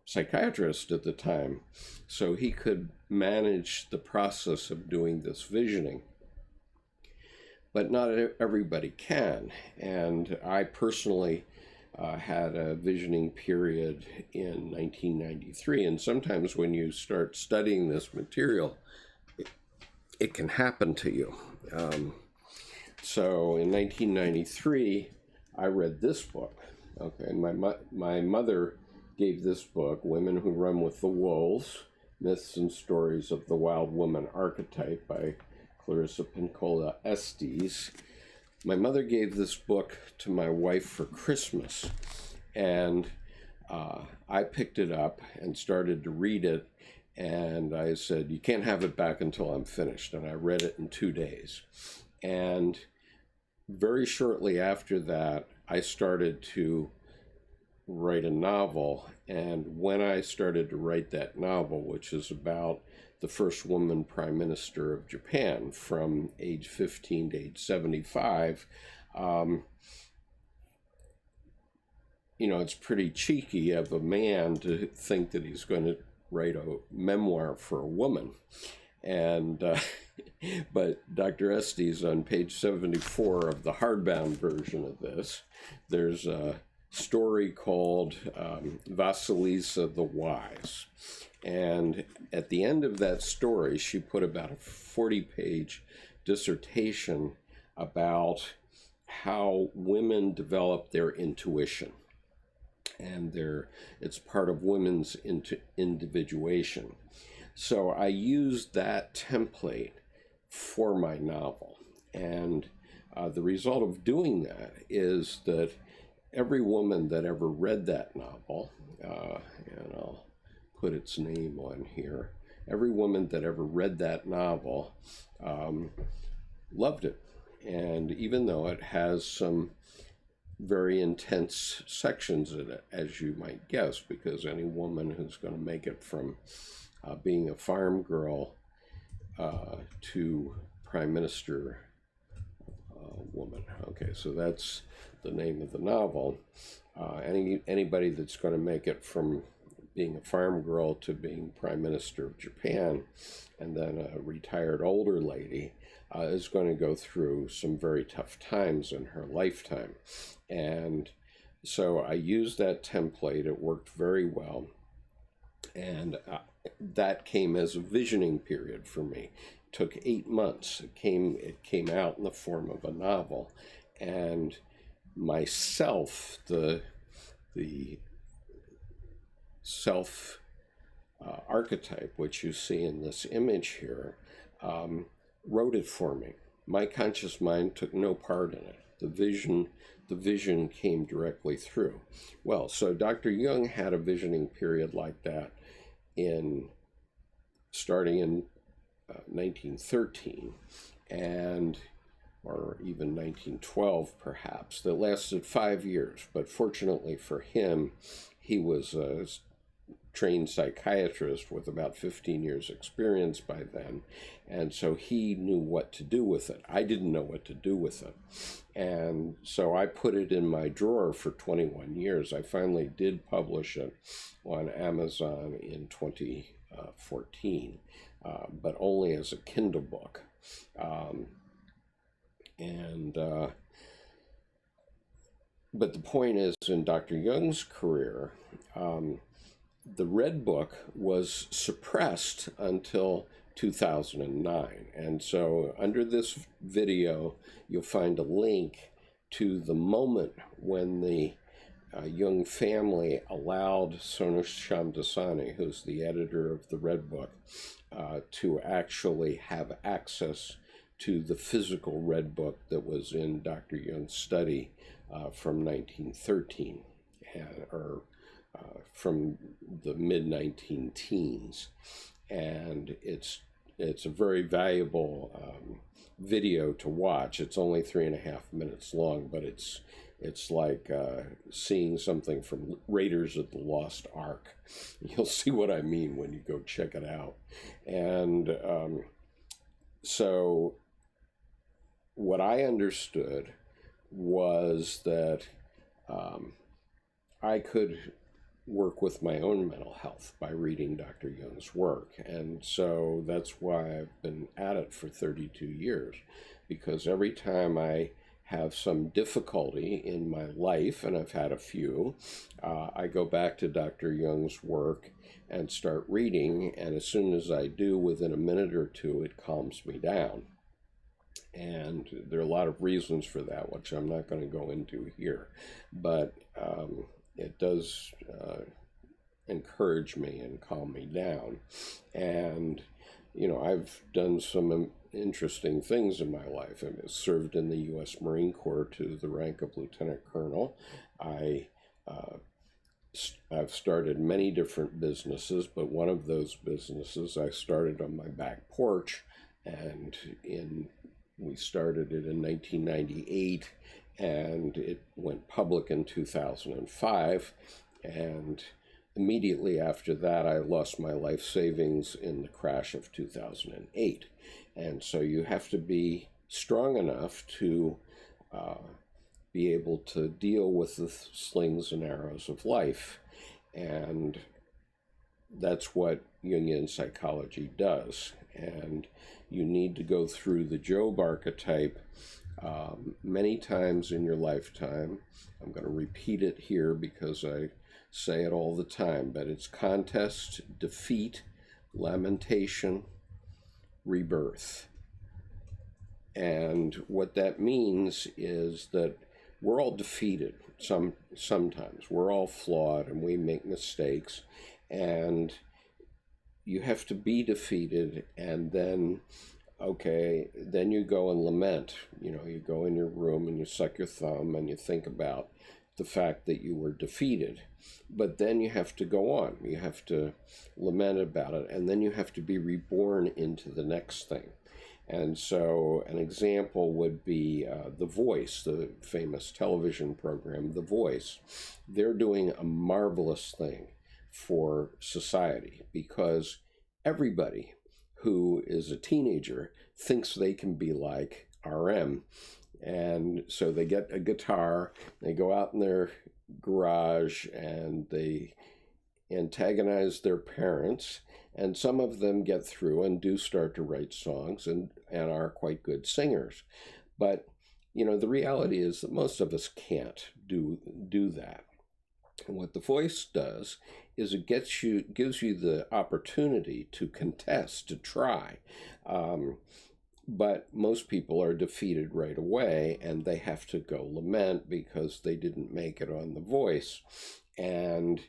psychiatrist at the time, so he could manage the process of doing this visioning. But not everybody can, and I personally had a visioning period in 1993, and sometimes when you start studying this material, it can happen to you. So in 1993, I read this book. Okay, my mother gave this book, Women Who Run with the Wolves, Myths and Stories of the Wild Woman Archetype by Clarissa Pinkola Estes. My mother gave this book to my wife for Christmas, and I picked it up and started to read it, and I said, you can't have it back until I'm finished, and I read it in 2 days. And very shortly after that, I started to write a novel, and when I started to write that novel, which is about the first woman prime minister of Japan from age 15 to age 75, it's pretty cheeky of a man to think that he's going to write a memoir for a woman. And but Dr. Estes, on page 74 of the hardbound version of this, there's a story called Vasilisa the Wise. And at the end of that story, she put about a 40-page dissertation about how women develop their intuition. And it's part of women's individuation. So I used that template for my novel. And the result of doing that is that every woman that ever read that novel, and I'll put its name on here, every woman that ever read that novel loved it. And even though it has some very intense sections in it, as you might guess, because any woman who's going to make it from being a farm girl to prime minister woman. Okay, so that's the name of the novel. Anybody that's going to make it from being a farm girl to being prime minister of Japan, and then a retired older lady, is going to go through some very tough times in her lifetime. And so I used that template. It worked very well. And that came as a visioning period for me. It took 8 months. It came out in the form of a novel. And myself, the the self archetype, which you see in this image here, wrote it for me. My conscious mind took no part in it. The vision came directly through. Well, so Dr. Jung had a visioning period like that starting in 1913, or even 1912 perhaps, that lasted 5 years. But fortunately for him, he was a trained psychiatrist with about 15 years experience by then, and so he knew what to do with it. I didn't know what to do with it, and so I put it in my drawer for 21 years. I finally did publish it on Amazon in 2014, but only as a Kindle book. But the point is, in Dr. Jung's career, the Red Book was suppressed until 2009. And so under this video, you'll find a link to the moment when the Jung family allowed Sonu Shamdasani, who's the editor of the Red Book, to actually have access to the physical Red Book that was in Dr. Jung's study from 1913, or from the mid-19 teens. And it's a very valuable video to watch. It's only 3.5 minutes long, but it's like seeing something from Raiders of the Lost Ark. You'll see what I mean when you go check it out. And so what I understood was that I could work with my own mental health by reading Dr. Jung's work. And so that's why I've been at it for 32 years, because every time I have some difficulty in my life, and I've had a few, I go back to Dr. Jung's work and start reading, and as soon as I do, within a minute or two, it calms me down. And there are a lot of reasons for that, which I'm not going to go into here, but it does encourage me and calm me down. And, you know, I've done some interesting things in my life. I've served in the U.S. Marine Corps to the rank of Lieutenant Colonel. I've started many different businesses, but one of those businesses I started on my back porch, and we started it in 1998, and it went public in 2005, and immediately after that I lost my life savings in the crash of 2008. And so you have to be strong enough to be able to deal with the slings and arrows of life, and that's what Jungian psychology does. And you need to go through the Job archetype many times in your lifetime. I'm going to repeat it here because I say it all the time, but it's contest, defeat, lamentation, rebirth. And what that means is that we're all defeated sometimes. We're all flawed and we make mistakes, and you have to be defeated, and then, okay, then you go and lament. You know, you go in your room and you suck your thumb and you think about the fact that you were defeated. But then you have to go on. You have to lament about it, and then you have to be reborn into the next thing. And so an example would be The Voice, the famous television program, The Voice. They're doing a marvelous thing for society, because everybody who is a teenager thinks they can be like RM. And so they get a guitar, they go out in their garage and they antagonize their parents, and some of them get through and do start to write songs and are quite good singers. But, you know, the reality is that most of us can't do that. And what The Voice does is it gives you the opportunity to contest, to try. But most people are defeated right away, and they have to go lament because they didn't make it on The Voice. and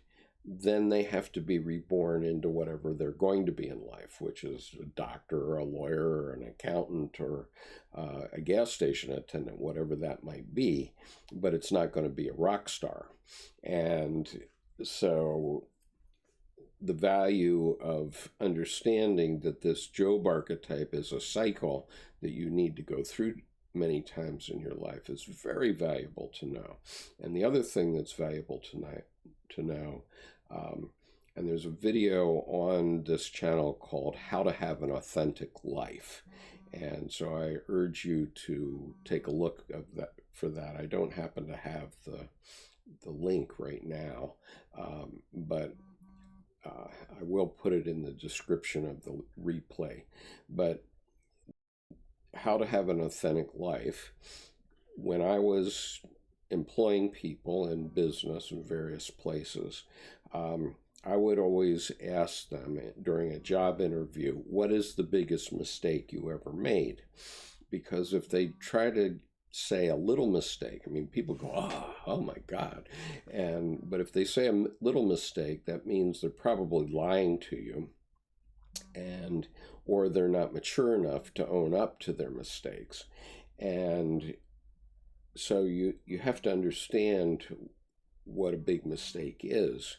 then they have to be reborn into whatever they're going to be in life, which is a doctor or a lawyer or an accountant or a gas station attendant, whatever that might be, but it's not going to be a rock star. And so the value of understanding that this Job archetype is a cycle that you need to go through many times in your life is very valuable to know. And the other thing that's valuable to know, and there's a video on this channel called How to Have an Authentic Life. And so I urge you to take a look for that. I don't happen to have the link right now, but I will put it in the description of the replay. But How to Have an Authentic Life, when I was employing people in business in various places, I would always ask them during a job interview, what is the biggest mistake you ever made? Because if they try to say a little mistake, I mean, people go, oh my God. But if they say a little mistake, that means they're probably lying to you, or they're not mature enough to own up to their mistakes. And so you have to understand what a big mistake is.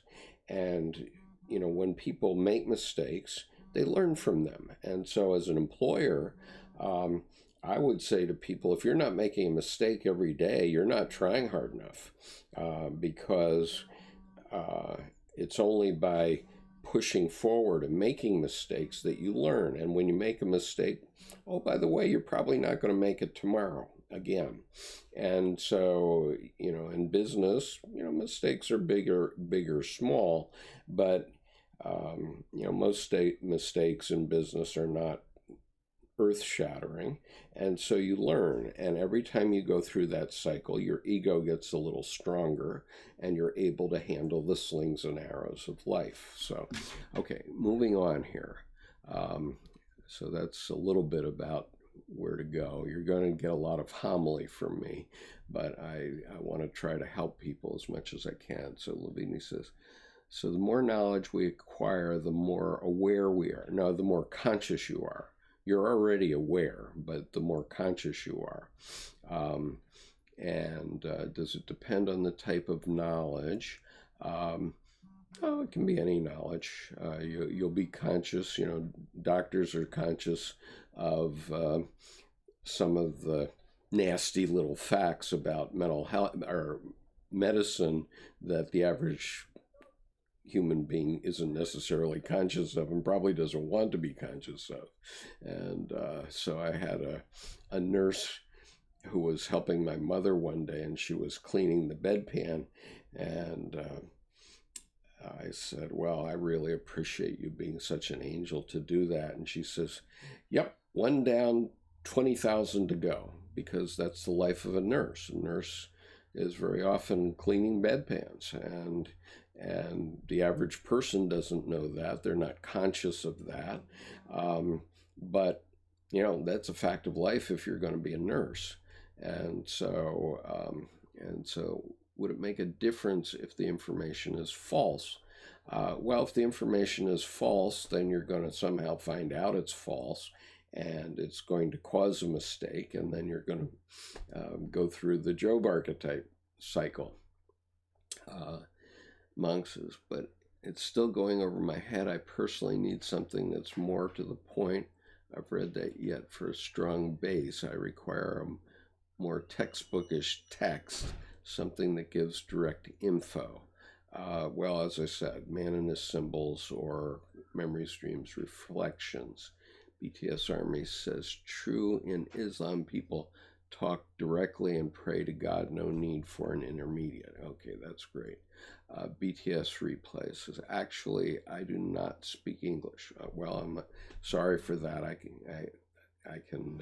And, when people make mistakes, they learn from them. And so as an employer, I would say to people, if you're not making a mistake every day, you're not trying hard enough, because it's only by pushing forward and making mistakes that you learn. And when you make a mistake, oh, by the way, you're probably not going to make it tomorrow again. And so, in business, mistakes are big or small, but, most mistakes in business are not earth-shattering. And so you learn. And every time you go through that cycle, your ego gets a little stronger and you're able to handle the slings and arrows of life. So, okay, moving on here. So that's a little bit about where to go. You're going to get a lot of homily from me, but I want to try to help people as much as I can. So Lavini says, so the more knowledge we acquire, the more aware we are. No, the more conscious you are. You're already aware, but the more conscious you are. Does it depend on the type of knowledge? It can be any knowledge. You'll be conscious. Doctors are conscious of some of the nasty little facts about mental health or medicine that the average human being isn't necessarily conscious of and probably doesn't want to be conscious of. And so I had a nurse who was helping my mother one day, and she was cleaning the bedpan, and I said, well, I really appreciate you being such an angel to do that. And she says, yep, one down, 20,000 to go, because that's the life of a nurse. A nurse is very often cleaning bedpans, and the average person doesn't know that. They're not conscious of that. But, that's a fact of life if you're going to be a nurse. And so would it make a difference if the information is false? Well, if the information is false, then you're going to somehow find out it's false, and it's going to cause a mistake, and then you're going to go through the Job archetype cycle. Monk says, but it's still going over my head. I personally need something that's more to the point. I've read that yet for a strong base. I require a more textbookish text, something that gives direct info. Well, as I said, man and his symbols or memory streams, reflections. BTS Army says, true in Islam, people talk directly and pray to God, no need for an intermediate. Okay, that's great. BTS Replay says, actually, I do not speak English. Well, I'm sorry for that. I can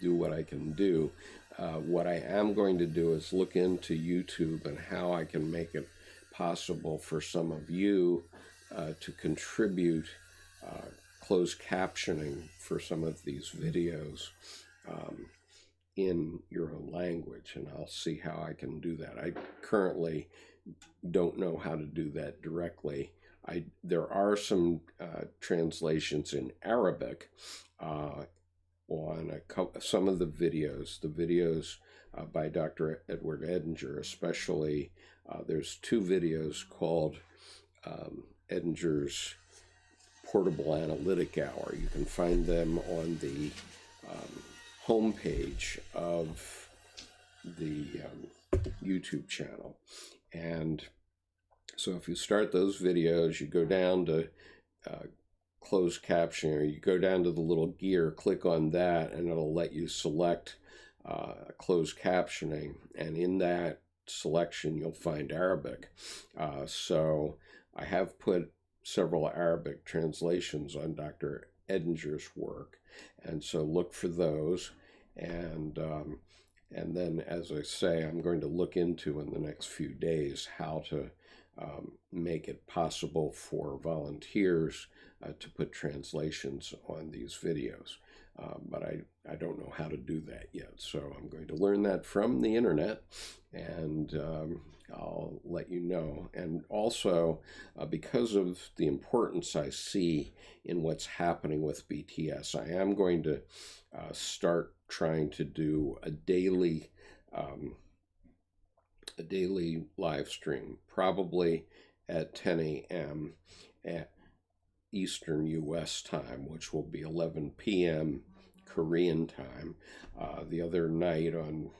do what I can do. What I am going to do is look into YouTube and how I can make it possible for some of you to contribute closed captioning for some of these videos in your own language, and I'll see how I can do that. I currently don't know how to do that directly. There are some translations in Arabic on some of the videos. The videos by Dr. Edward Edinger, especially, there's 2 videos called Edinger's Portable Analytic Hour. You can find them on the homepage of the YouTube channel. And so if you start those videos, you go down to closed captioning, or you go down to the little gear, click on that, and it'll let you select closed captioning. And in that selection, you'll find Arabic. So I have put several Arabic translations on Dr. Edinger's work, and so look for those. And then, as I say, I'm going to look into in the next few days how to make it possible for volunteers to put translations on these videos. But I don't know how to do that yet. So I'm going to learn that from the internet, and I'll let you know. And also, because of the importance I see in what's happening with BTS, I am going to start trying to do a daily live stream, probably at 10 a.m. at Eastern U.S. time, which will be 11 p.m. Korean time. The other night, on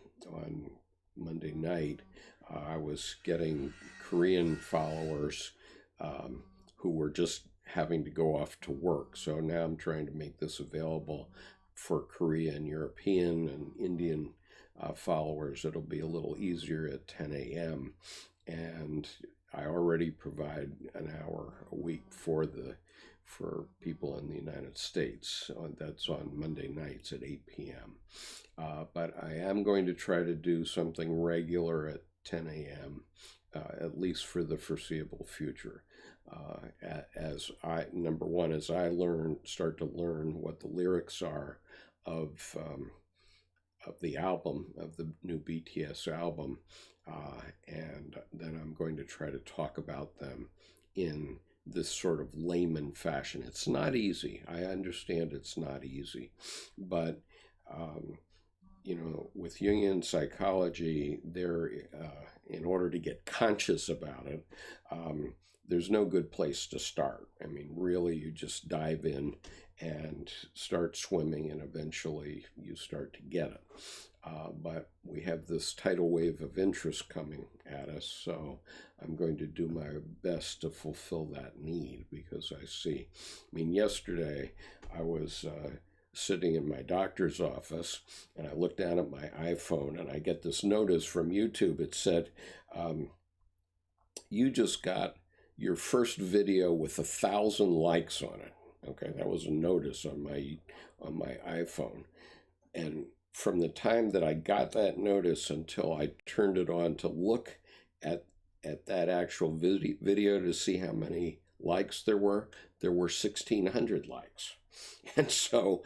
Monday night, I was getting Korean followers who were just having to go off to work. So now I'm trying to make this available for Korean, European, and Indian followers. It'll be a little easier at 10 a.m. And I already provide an hour a week for people in the United States. That's on Monday nights at 8 p.m. But I am going to try to do something regular at 10 a.m., at least for the foreseeable future. As I start to learn what the lyrics are of the album, of the new BTS album, and then I'm going to try to talk about them in this sort of layman fashion. It's not easy. I understand it's not easy, but with Jungian psychology, in order to get conscious about it, there's no good place to start. I mean, really, you just dive in and start swimming, and eventually you start to get it. But we have this tidal wave of interest coming at us, so I'm going to do my best to fulfill that need, because yesterday I was sitting in my doctor's office, and I looked down at my iPhone, and I get this notice from YouTube. It said, you just got your first video with 1,000 likes on it. Okay, that was a notice on my iPhone. And from the time that I got that notice until I turned it on to look at that actual video to see how many likes there were 1,600 likes. And so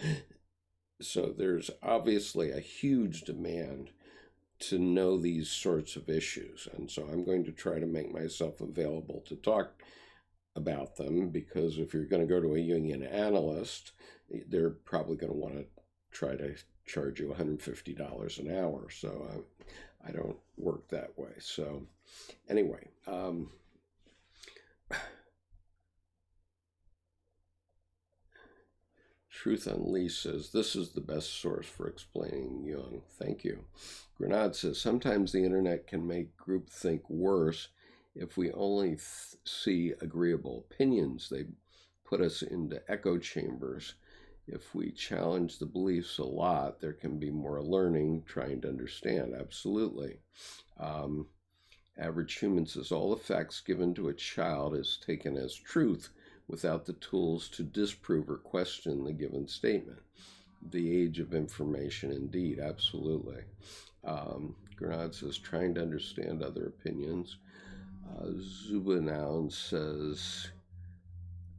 there's obviously a huge demand to know these sorts of issues. And so I'm going to try to make myself available to talk about them, because if you're going to go to a Jungian analyst, they're probably going to want to try to charge you $150 an hour. So I don't work that way. So anyway, Truth Unleashed says, this is the best source for explaining Jung. Thank you. Grenade says, sometimes the internet can make groupthink worse if we only see agreeable opinions. They put us into echo chambers. If we challenge the beliefs a lot, there can be more learning, trying to understand. Absolutely. Average Human says, all the facts given to a child is taken as truth without the tools to disprove or question the given statement. The age of information, indeed, absolutely. Grenade says, trying to understand other opinions. Zubanoun says,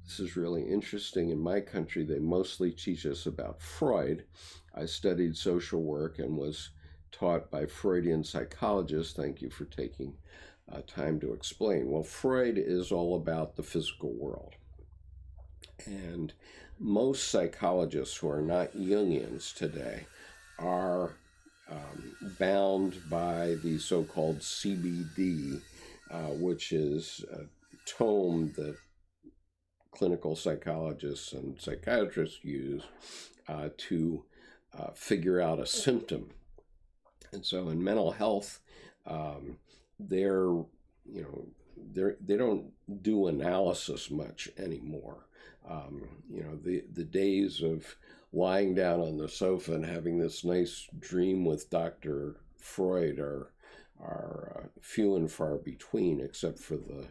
this is really interesting. In my country, they mostly teach us about Freud. I studied social work and was taught by Freudian psychologists. Thank you for taking time to explain. Well, Freud is all about the physical world. And most psychologists who are not Jungians today are bound by the so-called CBD, which is a tome that clinical psychologists and psychiatrists use to figure out a symptom. And so in mental health, they don't do analysis much anymore. The days of lying down on the sofa and having this nice dream with Dr. Freud are few and far between, except for the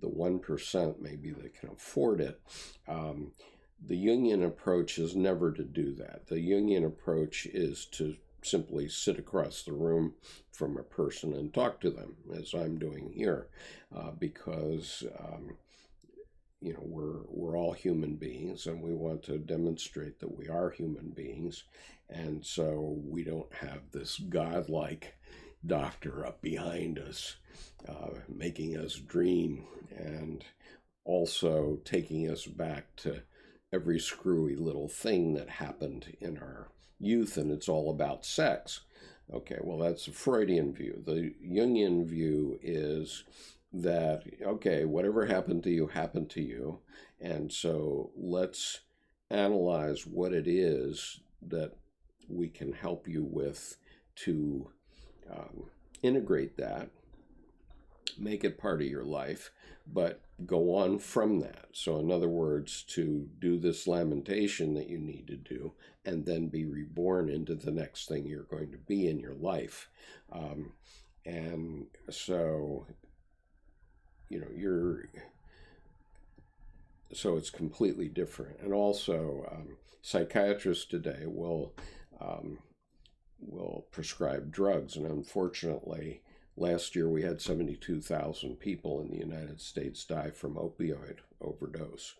1% maybe that can afford it. The Jungian approach is never to do that. The Jungian approach is to simply sit across the room from a person and talk to them, as I'm doing here, because we're all human beings, and we want to demonstrate that we are human beings, and so we don't have this godlike doctor up behind us making us dream and also taking us back to every screwy little thing that happened in our youth, and it's all about sex. Okay, well, that's a Freudian view. The Jungian view is that, okay, whatever happened to you, and so let's analyze what it is that we can help you with to integrate that, make it part of your life, but go on from that. So in other words, to do this lamentation that you need to do, and then be reborn into the next thing you're going to be in your life. And so, so it's completely different. And also, psychiatrists today will prescribe drugs. And unfortunately, last year we had 72,000 people in the United States die from opioid overdose.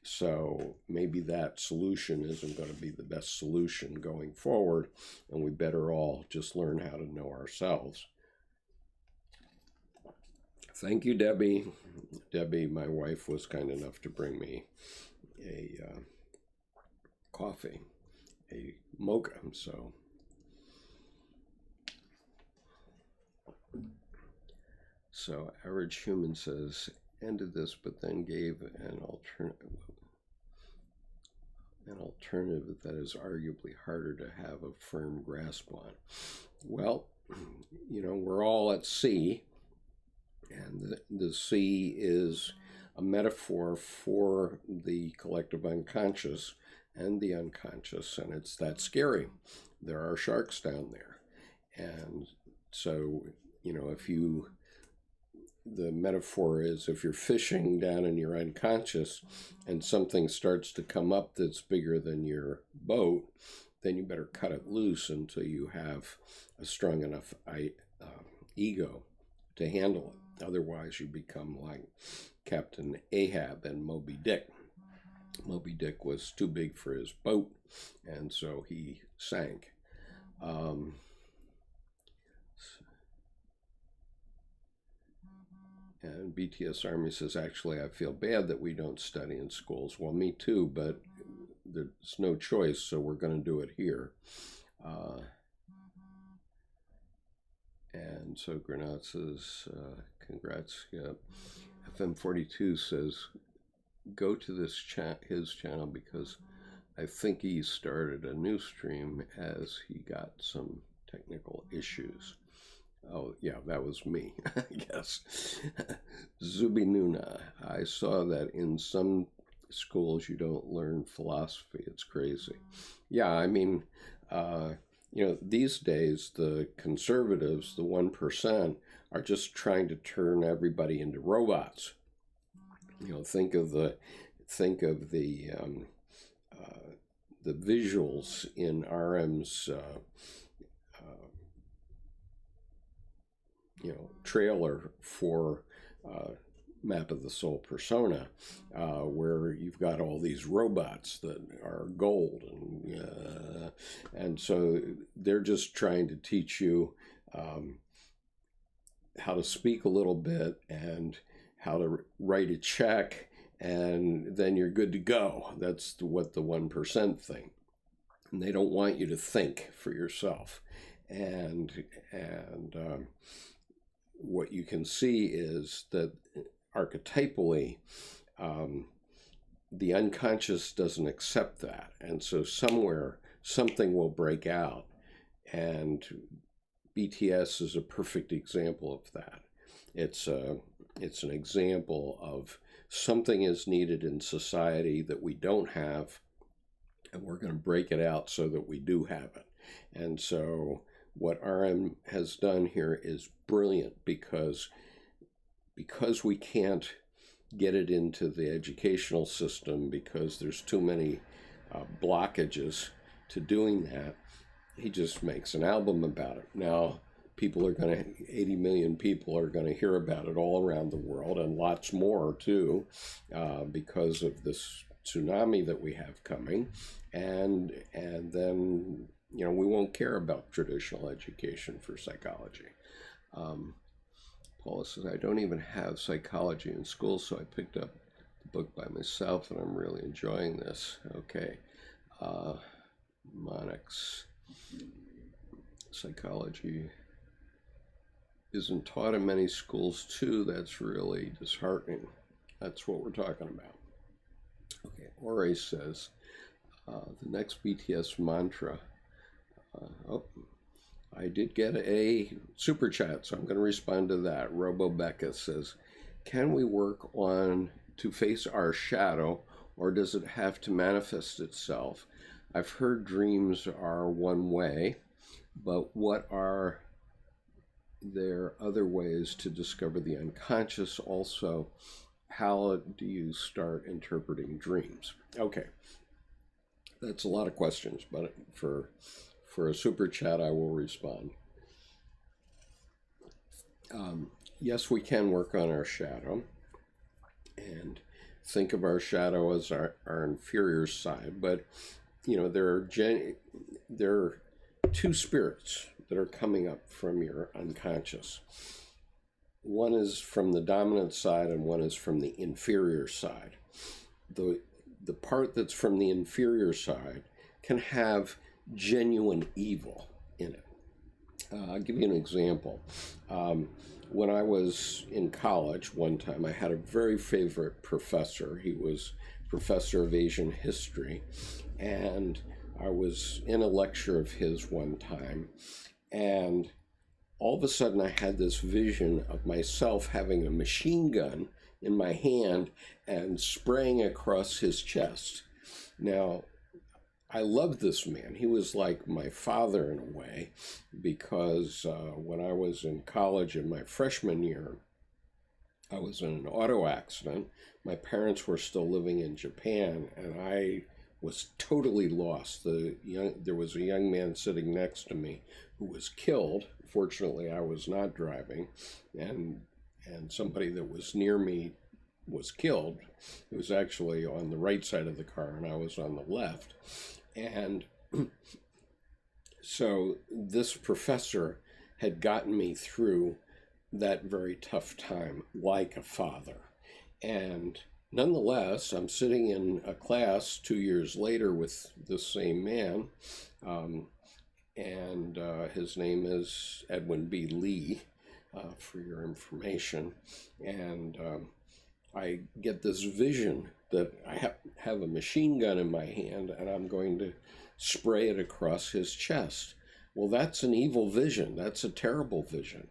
So maybe that solution isn't going to be the best solution going forward, and we better all just learn how to know ourselves. Thank you, Debbie. Debbie, my wife, was kind enough to bring me a coffee, a mocha, So Average Human says, ended this, but then gave an alternative that is arguably harder to have a firm grasp on. Well, we're all at sea, and the sea is a metaphor for the collective unconscious and the unconscious, and it's that scary. There are sharks down there. And so, the metaphor is, if you're fishing down in your unconscious and something starts to come up that's bigger than your boat, then you better cut it loose until you have a strong enough ego to handle it. Otherwise, you become like Captain Ahab and Moby Dick. Moby Dick was too big for his boat, and so he sank. And BTS Army says, actually, I feel bad that we don't study in schools. Well, me too, but there's no choice, so we're going to do it here. And so Granat says, congrats. Yeah. FM42 says, go to his channel, because I think he started a new stream as he got some technical issues. Oh, yeah, that was me, I guess. Zubinuna, I saw that in some schools you don't learn philosophy. It's crazy. Yeah, I mean, these days the conservatives, the 1%, are just trying to turn everybody into robots. Think of the visuals in RM's trailer for Map of the Soul Persona, where you've got all these robots that are gold, and so they're just trying to teach you how to speak a little bit and how to write a check, and then you're good to go. That's what the 1% think. And they don't want you to think for yourself. And what you can see is that archetypally, the unconscious doesn't accept that. And so somewhere, something will break out. And BTS is a perfect example of that. It's an example of something is needed in society that we don't have, and we're going to break it out so that we do have it. And so what RM has done here is brilliant, because we can't get it into the educational system because there's too many blockages to doing that. He just makes an album about it. Now, 80 million people are going to hear about it all around the world, and lots more too, because of this tsunami that we have coming. And then, we won't care about traditional education for psychology. Paula says, I don't even have psychology in school, so I picked up the book by myself, and I'm really enjoying this. Okay. Monix. Psychology isn't taught in many schools too. That's really disheartening. That's what we're talking about. Okay, Ore says, the next BTS mantra. I did get a super chat, so I'm going to respond to that. Robo Becca says, can we work on to face our shadow, or does it have to manifest itself? I've heard dreams are one way, but what are there other ways to discover the unconscious? Also, how do you start interpreting dreams? Okay, that's a lot of questions, but for a super chat, I will respond. Yes, we can work on our shadow and think of our shadow as our inferior side, but there are two spirits that are coming up from your unconscious. One is from the dominant side and one is from the inferior side. The part that's from the inferior side can have genuine evil in it. I'll give you an example. When I was in college one time, I had a very favorite professor. He was professor of Asian history, and I was in a lecture of his one time, and all of a sudden I had this vision of myself having a machine gun in my hand and spraying across his chest. Now, I loved this man. He was like my father in a way, because when I was in college in my freshman year, I was in an auto accident. My parents were still living in Japan, and I was totally lost. There was a young man sitting next to me who was killed. Fortunately, I was not driving, and somebody that was near me was killed. It was actually on the right side of the car, and I was on the left. And so this professor had gotten me through that very tough time like a father. And nonetheless, I'm sitting in a class 2 years later with the same man, and his name is Edwin B. Lee, for your information. And I get this vision that I have a machine gun in my hand and I'm going to spray it across his chest. Well, that's an evil vision. That's a terrible vision.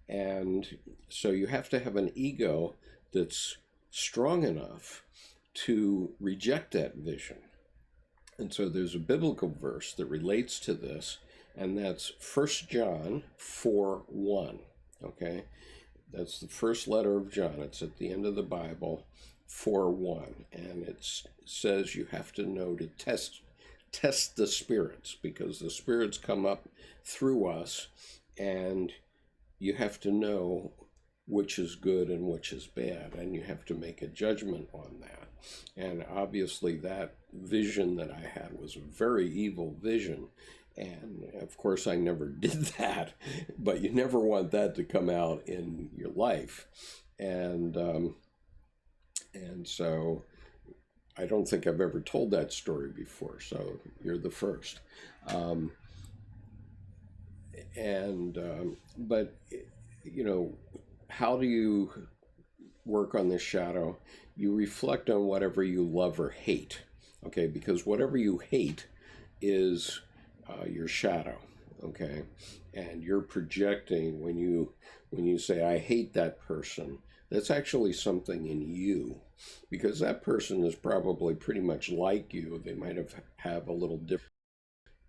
And so you have to have an ego that's strong enough to reject that vision. And so there's a biblical verse that relates to this, and that's 1 John 4:1. Okay? That's the first letter of John. It's at the end of the Bible, 4:1. And it says you have to know to test the spirits, because the spirits come up through us, and you have to know which is good and which is bad, and you have to make a judgment on that. And obviously that vision that I had was a very evil vision, And of course, I never did that, but you never want that to come out in your life. And so I don't think I've ever told that story before, so you're the first. But, you know, how do you work on this shadow? You reflect on whatever you love or hate, okay? Because whatever you hate is your shadow, okay? And you're projecting when you say, I hate that person, that's actually something in you, because that person is probably pretty much like you. They might have a little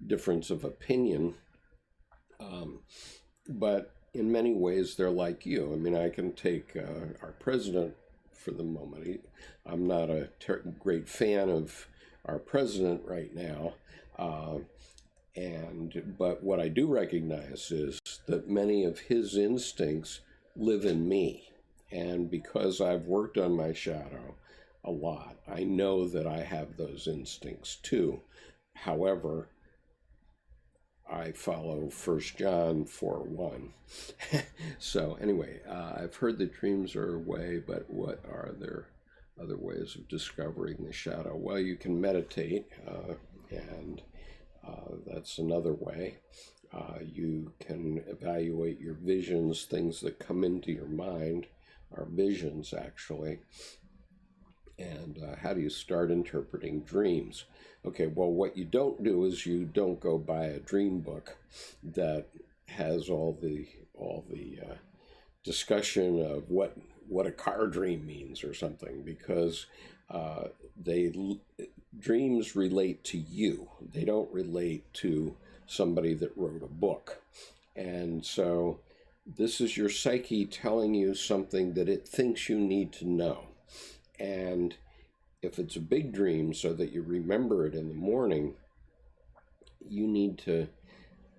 difference of opinion, but in many ways they're like you. I mean, I can take our president for the moment. I'm not a great fan of our president right now, but what I do recognize is that many of his instincts live in me. And because I've worked on my shadow a lot, I know that I have those instincts too. However, I follow 1 John 4:1. So anyway, I've heard that dreams are a way, but what are there other ways of discovering the shadow? Well, you can meditate, and that's another way. You can evaluate your visions, things that come into your mind are visions, actually. And how do you start interpreting dreams? Okay, well, what you don't do is you don't go buy a dream book that has all the discussion of what a car dream means or something, because dreams relate to you. They don't relate to somebody that wrote a book. And so this is your psyche telling you something that it thinks you need to know. And if it's a big dream so that you remember it in the morning, you need to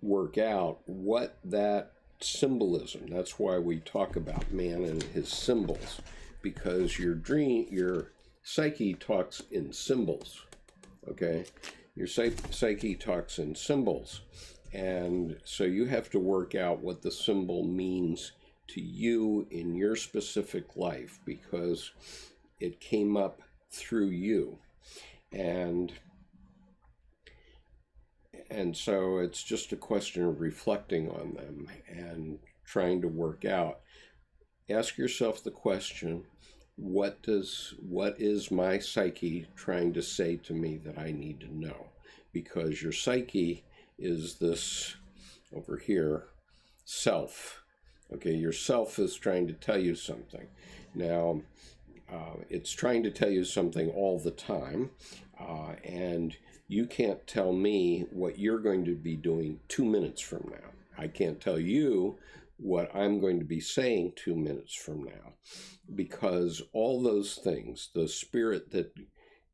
work out what that symbolism, that's why we talk about man and his symbols, because your psyche talks in symbols, okay? Your psyche talks in symbols. And so you have to work out what the symbol means to you in your specific life, because it came up through you. And so it's just a question of reflecting on them and trying to work out. Ask yourself the question, what is my psyche trying to say to me that I need to know? Because your psyche is this over here, self. Okay, your self is trying to tell you something. Now, it's trying to tell you something all the time, and you can't tell me what you're going to be doing 2 minutes from now. I can't tell you what I'm going to be saying 2 minutes from now, because all those things, the spirit that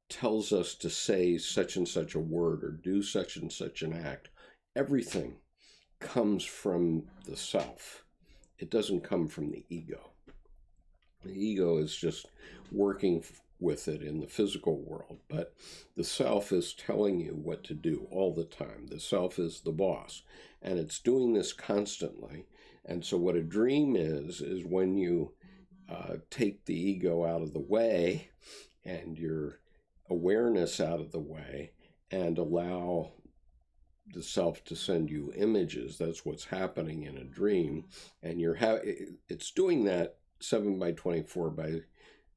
tells us to say such and such a word or do such and such an act, everything comes from the self. It doesn't come from the ego. The ego is just working with it in the physical world, but the self is telling you what to do all the time. The self is the boss, and it's doing this constantly. And so what a dream is when you take the ego out of the way and your awareness out of the way and allow the self to send you images. That's what's happening in a dream. And it's doing that 7 by 24 by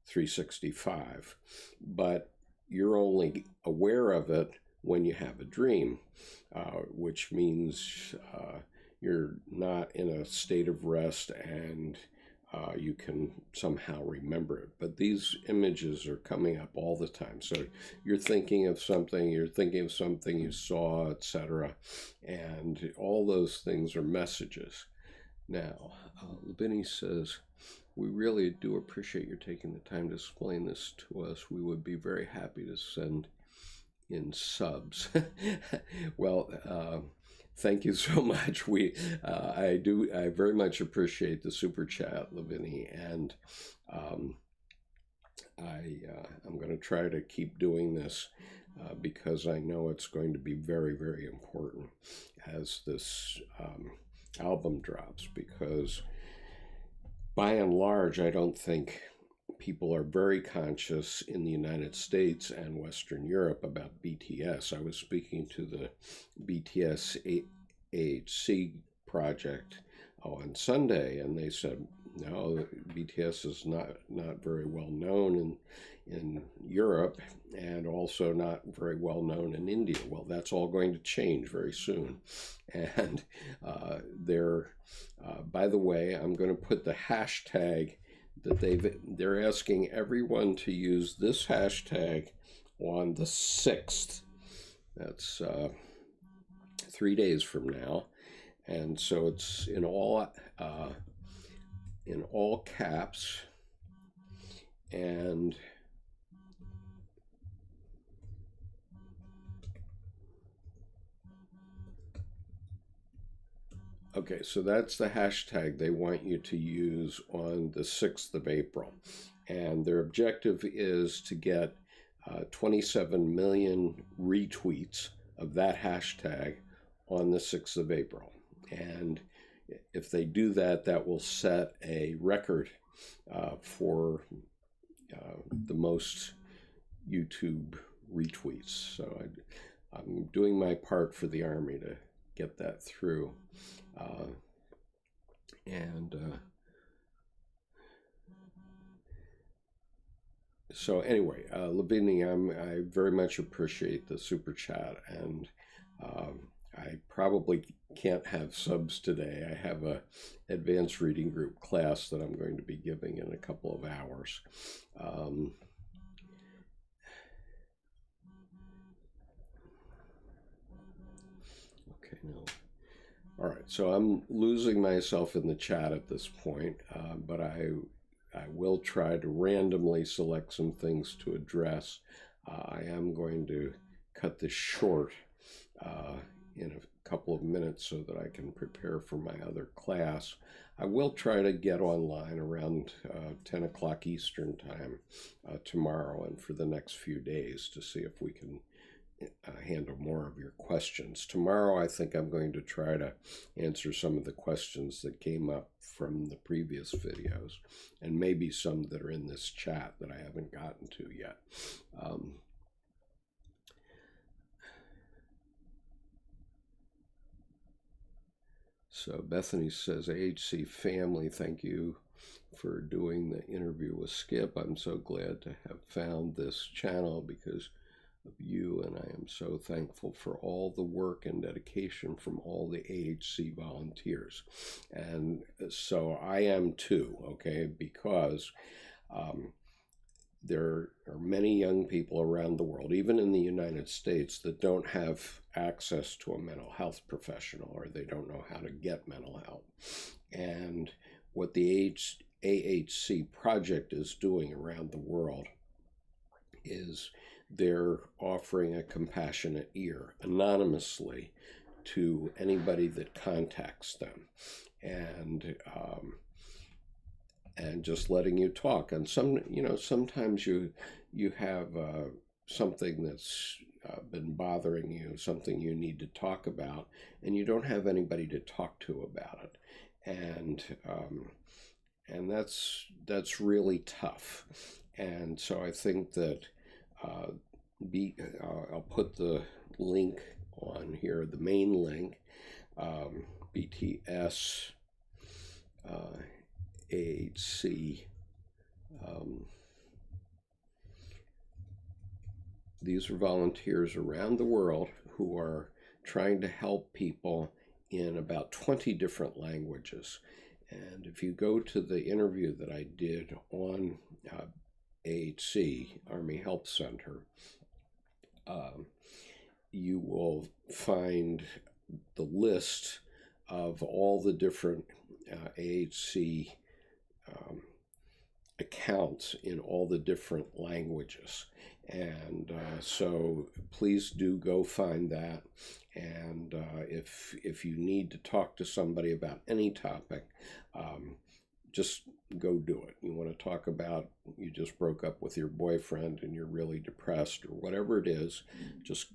365, but you're only aware of it when you have a dream, which means you're not in a state of rest and you can somehow remember it. But these images are coming up all the time. So you're thinking of something you saw, etc. And all those things are messages. Now, Labini says, we really do appreciate your taking the time to explain this to us. We would be very happy to send in subs. Well, thank you so much. I very much appreciate the super chat, Lavini, and I'm going to try to keep doing this. because I know it's going to be very, very important as this album drops, because by and large, I don't think people are very conscious in the United States and Western Europe about BTS. I was speaking to the BTS AHC project on Sunday, and they said, no, BTS is not very well known in Europe, and also not very well known in India. Well, that's all going to change very soon. And by the way, I'm going to put the hashtag that they're asking everyone to use this hashtag on the 6th. That's 3 days from now. And so it's in all caps, and okay, so that's the hashtag they want you to use on the 6th of April. And their objective is to get 27 million retweets of that hashtag on the 6th of April. And if they do that, that will set a record for the most YouTube retweets. So I'm doing my part for the Army to get that through. So anyway, Lavinia, I very much appreciate the super chat, and I probably can't have subs today. I have a advanced reading group class that I'm going to be giving in a couple of hours. Okay, no. All right, so I'm losing myself in the chat at this point, but I will try to randomly select some things to address. I am going to cut this short in a couple of minutes so that I can prepare for my other class. I will try to get online around 10 o'clock Eastern time tomorrow and for the next few days to see if we can handle more of your questions. Tomorrow, I think I'm going to try to answer some of the questions that came up from the previous videos, and maybe some that are in this chat that I haven't gotten to yet. So Bethany says, AHC family, thank you for doing the interview with Skip. I'm so glad to have found this channel because of you, and I am so thankful for all the work and dedication from all the AHC volunteers. And so I am too, okay, because there are many young people around the world, even in the United States, that don't have access to a mental health professional, or they don't know how to get mental help. And what the AHC project is doing around the world is they're offering a compassionate ear anonymously to anybody that contacts them, and just letting you talk. And sometimes you have something that's been bothering you, something you need to talk about, and you don't have anybody to talk to about it, and that's really tough. And so I think that I'll put the link on here, the main link, BTS AHC. These are volunteers around the world who are trying to help people in about 20 different languages. And if you go to the interview that I did on AHC, Army Help Center, you will find the list of all the different AHC accounts in all the different languages. And so please do go find that. And if you need to talk to somebody about any topic, just go do it. You want to talk about you just broke up with your boyfriend and you're really depressed or whatever it is, just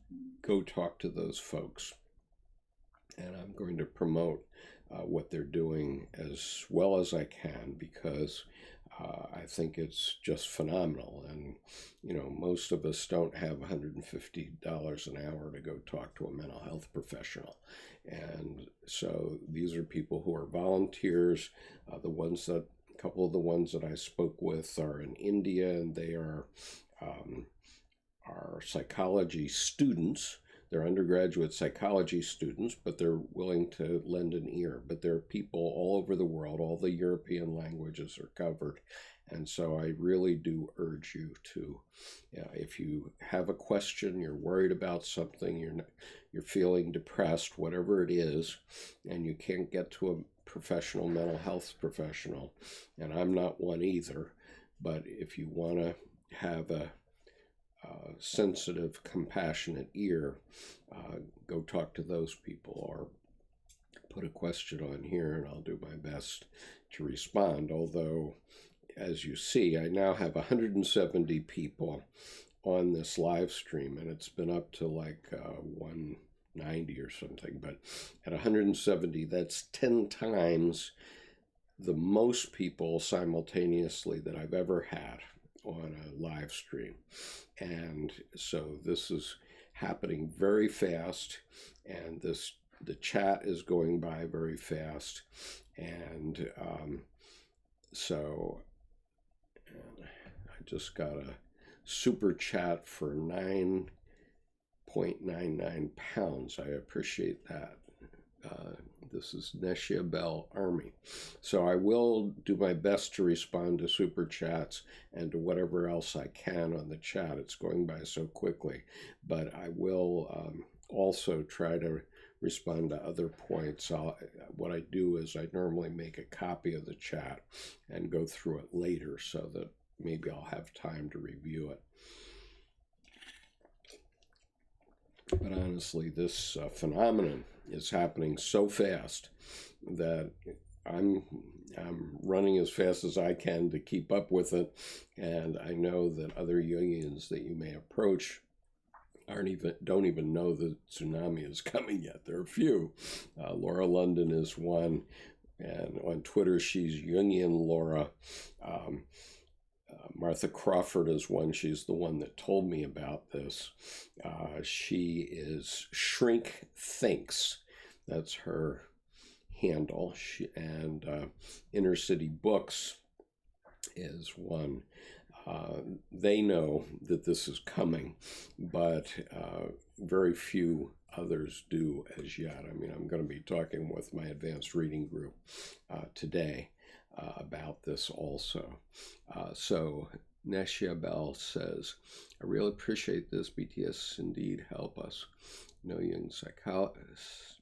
go talk to those folks. And I'm going to promote what they're doing as well as I can, because I think it's just phenomenal. And, most of us don't have $150 an hour to go talk to a mental health professional. And so these are people who are volunteers. A couple of the ones that I spoke with are in India, and they are psychology students. They're undergraduate psychology students, but they're willing to lend an ear. But there are people all over the world. All the European languages are covered. And so I really do urge you to, if you have a question, you're worried about something, you're feeling depressed, whatever it is, and you can't get to a professional mental health professional, and I'm not one either, but if you want to have a sensitive, compassionate ear, go talk to those people or put a question on here, and I'll do my best to respond. Although, as you see, I now have 170 people on this live stream, and it's been up to like 190 or something, but at 170, that's 10 times the most people simultaneously that I've ever had on a live stream. And so this is happening very fast, and the chat is going by very fast. And so I just got a super chat for 9.99 pounds. I appreciate that. This is Ejército Army. So I will do my best to respond to super chats and to whatever else I can on the chat. It's going by so quickly, but I will also try to respond to other points. What I do is I normally make a copy of the chat and go through it later so that maybe I'll have time to review it. But honestly, this phenomenon is happening so fast that I'm running as fast as I can to keep up with it. And I know that other Jungians that you may approach don't even know the tsunami is coming yet. There are a few. Laura London is one, and on Twitter she's Jungian Laura. Martha Crawford is one. She's the one that told me about this. She is Shrink Thinks. That's her handle. And Inner City Books is one. They know that this is coming, but very few others do as yet. I mean, I'm going to be talking with my advanced reading group today about this also. So Neshia Bell says, I really appreciate this. BTS indeed help us. Jungian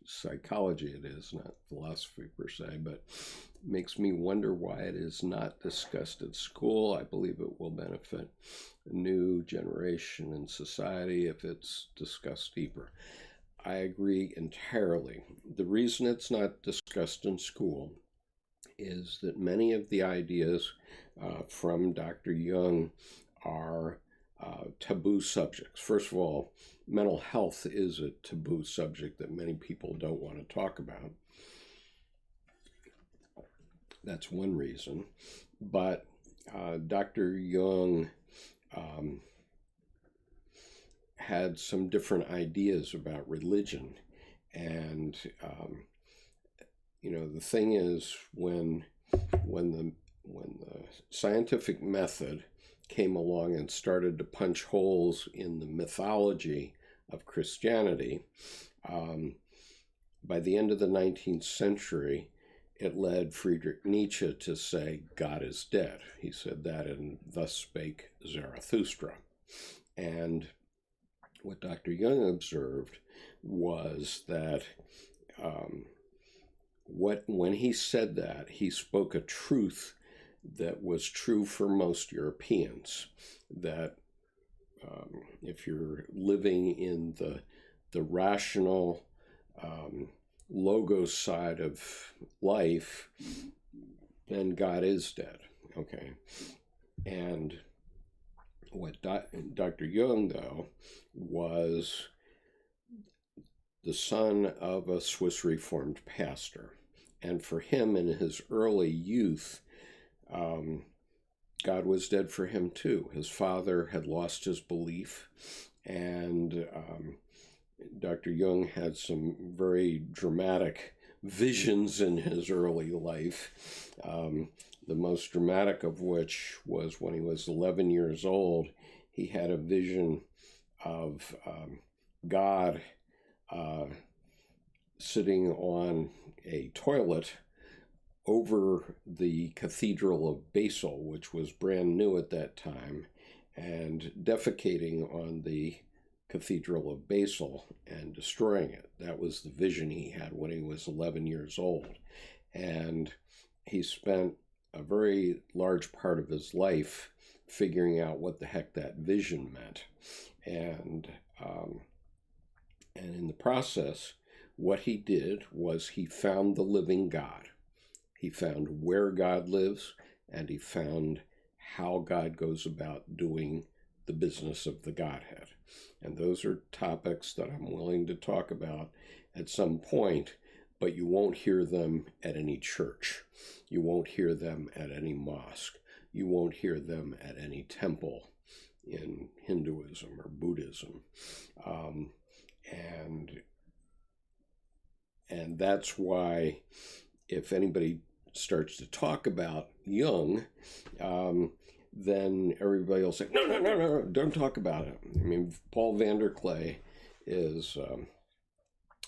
psychology it is, not philosophy per se, but makes me wonder why it is not discussed at school. I believe it will benefit a new generation in society if it's discussed deeper. I agree entirely. The reason it's not discussed in school is that many of the ideas from Dr. Jung are taboo subjects. First of all, mental health is a taboo subject that many people don't want to talk about. That's one reason. But Dr. Jung had some different ideas about religion. And the thing is, when the scientific method came along and started to punch holes in the mythology of Christianity, by the end of the 19th century, it led Friedrich Nietzsche to say, God is dead. He said that in Thus Spake Zarathustra. And what Dr. Jung observed was that when he said that, he spoke a truth that was true for most Europeans, that if you're living in the rational logos side of life, then God is dead. Okay. And what Dr. Jung, though, was the son of a Swiss Reformed pastor. And for him, in his early youth, God was dead for him too. His father had lost his belief, and Dr. Jung had some very dramatic visions in his early life. The most dramatic of which was when he was 11 years old. He had a vision of God sitting on a toilet over the Cathedral of Basel, which was brand new at that time, and defecating on the Cathedral of Basel and destroying it. That was the vision he had when he was 11 years old. And he spent a very large part of his life figuring out what the heck that vision meant. And in the process, what he did was he found the living God. He found where God lives, and he found how God goes about doing the business of the Godhead. And those are topics that I'm willing to talk about at some point, but you won't hear them at any church. You won't hear them at any mosque. You won't hear them at any temple in Hinduism or Buddhism. And that's why if anybody starts to talk about Jung, then everybody will say, no, don't talk about it. I mean, Paul Vanderklay is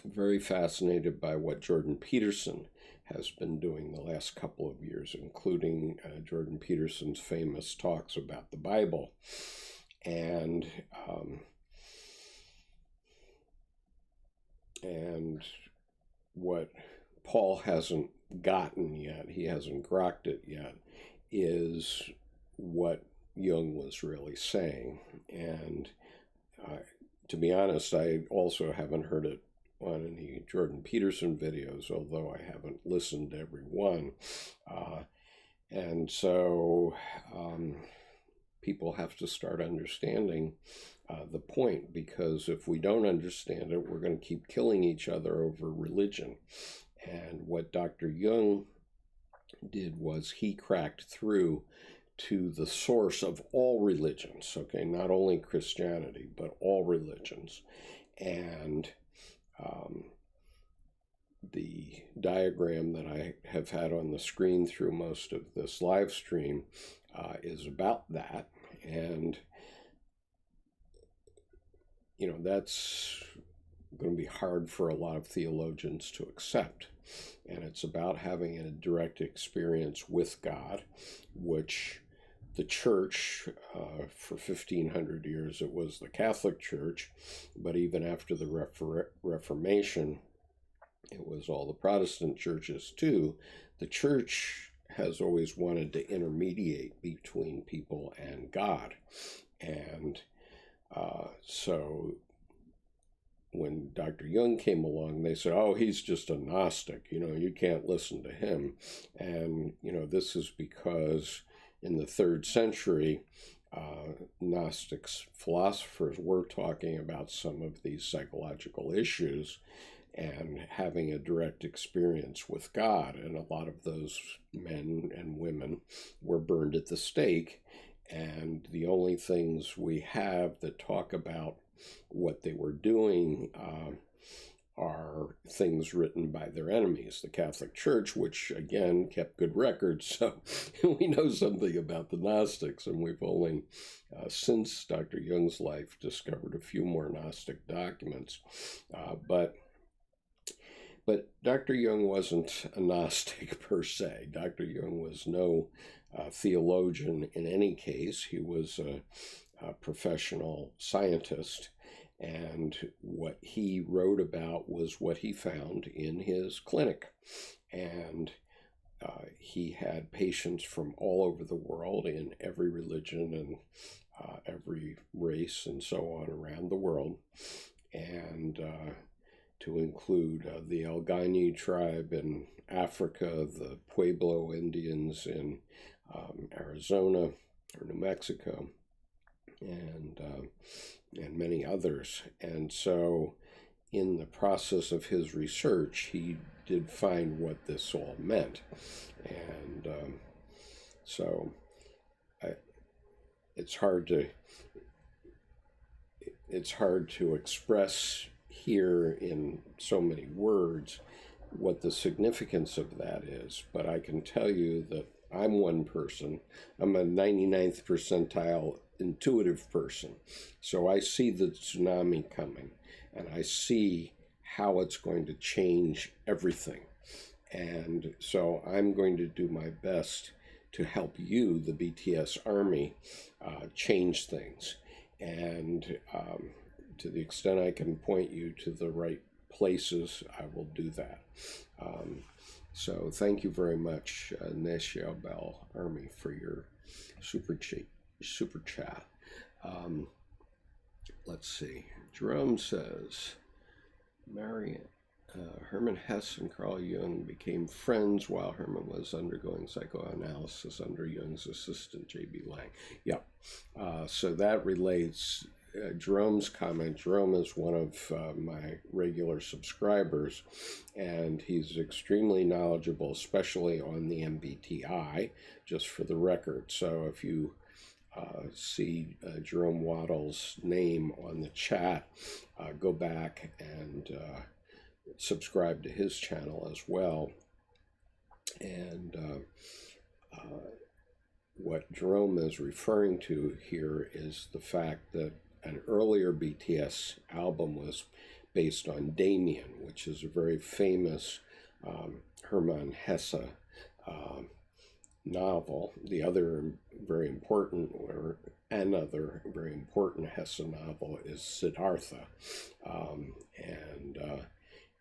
very fascinated by what Jordan Peterson has been doing the last couple of years, including Jordan Peterson's famous talks about the Bible. And what Paul hasn't gotten yet, he hasn't grokked it yet, is what Jung was really saying. And to be honest, I also haven't heard it on any Jordan Peterson videos, although I haven't listened to every one. And so people have to start understanding the point, because if we don't understand it, we're going to keep killing each other over religion. And what Dr. Jung did was he cracked through to the source of all religions, okay, not only Christianity, but all religions. And the diagram that I have had on the screen through most of this live stream is about that. And, you know, that's going to be hard for a lot of theologians to accept. And it's about having a direct experience with God, which the church, for 1,500 years, it was the Catholic Church, but even after the Reformation, it was all the Protestant churches too. The church has always wanted to intermediate between people and God. And so when Dr. Jung came along, they said, oh, he's just a Gnostic, you know, you can't listen to him. And, you know, this is because in the 3rd century, Gnostic philosophers were talking about some of these psychological issues and having a direct experience with God. And a lot of those men and women were burned at the stake. And the only things we have that talk about what they were doing are things written by their enemies, the Catholic Church, which again kept good records. So we know something about the Gnostics, and we've only, since Dr. Jung's life, discovered a few more Gnostic documents. But Dr. Jung wasn't a Gnostic per se. Dr. Jung was no theologian in any case. He was a professional scientist, and what he wrote about was what he found in his clinic. And he had patients from all over the world in every religion and every race and so on around the world, and to include the Algani tribe in Africa, the Pueblo Indians in Arizona or New Mexico, and many others. And so in the process of his research, he did find what this all meant. And so it's hard to express here in so many words what the significance of that is, but I can tell you that I'm one person. I'm a 99th percentile intuitive person. So I see the tsunami coming, and I see how it's going to change everything. And so I'm going to do my best to help you, the BTS Army, change things. And to the extent I can point you to the right places, I will do that. So thank you very much, Neshia Bell Army, for your super chat. Let's see. Jerome says, Hermann Hesse and Carl Jung became friends while Hermann was undergoing psychoanalysis under Jung's assistant, J.B. Lang. Yep. So that relates. Jerome's comment. Jerome is one of my regular subscribers, and he's extremely knowledgeable, especially on the MBTI, just for the record. So if you see Jerome Waddle's name on the chat, go back and subscribe to his channel as well. And what Jerome is referring to here is the fact that an earlier BTS album was based on Damien, which is a very famous Hermann Hesse novel. The other very important, or another very important Hesse novel is Siddhartha. And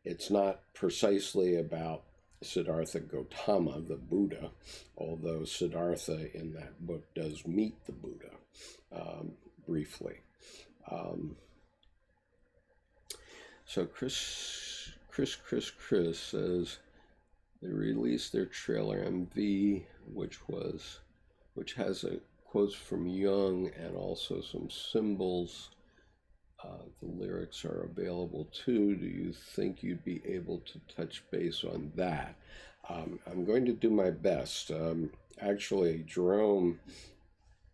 it's not precisely about Siddhartha Gautama, the Buddha, although Siddhartha in that book does meet the Buddha briefly. So Chris says they released their trailer MV, which has quotes from Jung and also some symbols. The lyrics are available too. Do you think you'd be able to touch base on that? I'm going to do my best. Actually, Jerome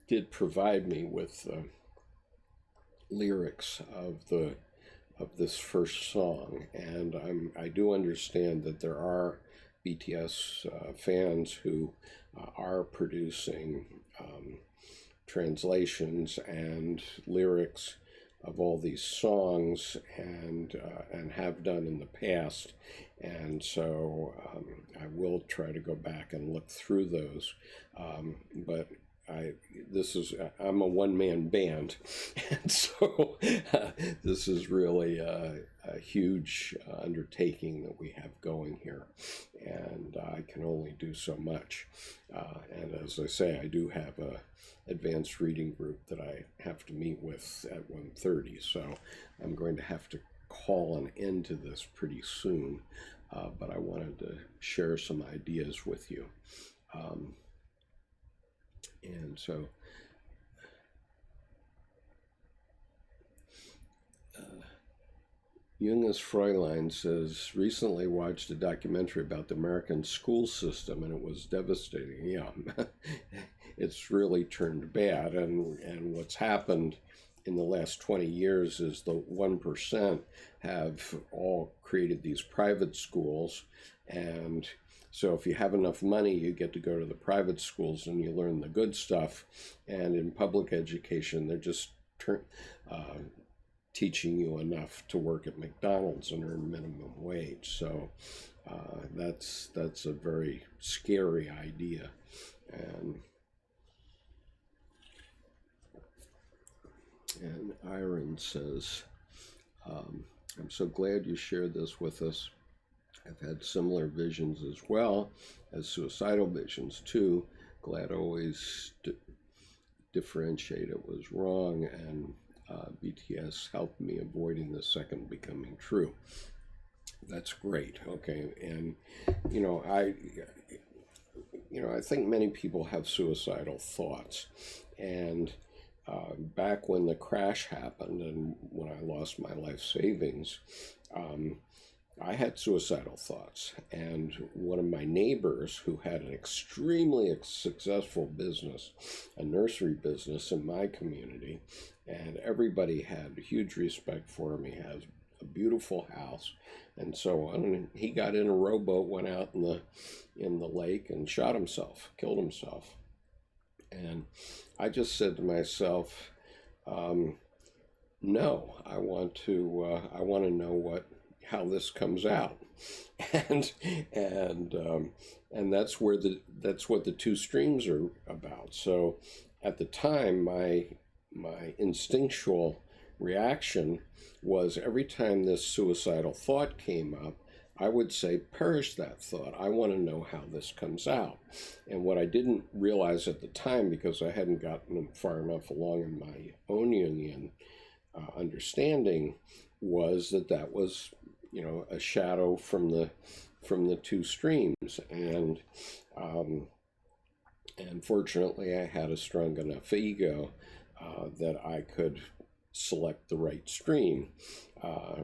did provide me with lyrics of this first song, and I do understand that there are BTS fans who are producing translations and lyrics of all these songs, and have done in the past, and so I will try to go back and look through those, but I'm a one-man band, and so this is really a huge undertaking that we have going here, and I can only do so much. And as I say, I do have a advanced reading group that I have to meet with at 1:30, so I'm going to have to call an end to this pretty soon, but I wanted to share some ideas with you. And so Junges Fräulein says, recently watched a documentary about the American school system, and it was devastating. Yeah, it's really turned bad, and what's happened in the last 20 years is the 1% have all created these private schools, and so if you have enough money, you get to go to the private schools and you learn the good stuff. And in public education, they're just teaching you enough to work at McDonald's and earn minimum wage. So that's a very scary idea. And Iron says, I'm so glad you shared this with us. I've had similar visions as well as suicidal visions too. Glad always differentiate it was wrong, and BTS helped me avoiding the second becoming true. That's great. Okay. And, you know, I think many people have suicidal thoughts. And back when the crash happened and when I lost my life savings, I had suicidal thoughts. And one of my neighbors, who had an extremely successful business, a nursery business in my community, and everybody had huge respect for him. He has a beautiful house and so on. And he got in a rowboat, went out in the lake and shot himself, killed himself. And I just said to myself, no, I want to know how this comes out, and that's what the two streams are about. So at the time, my instinctual reaction was every time this suicidal thought came up, I would say, perish that thought. I want to know how this comes out. And what I didn't realize at the time, because I hadn't gotten far enough along in my own Jungian understanding, was that was, you know, a shadow from the two streams. And fortunately, I had a strong enough ego that I could select the right stream,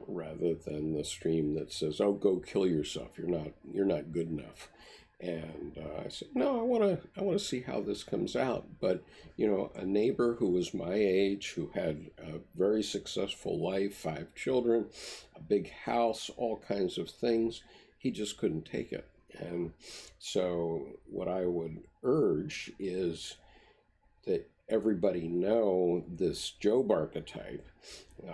rather than the stream that says, "Oh, go kill yourself. You're not good enough." And I said, "No, I want to see how this comes out." But you know, a neighbor who was my age, who had a very successful life, 5 children, a big house, all kinds of things, he just couldn't take it. And so, what I would urge is that everybody know this Job archetype.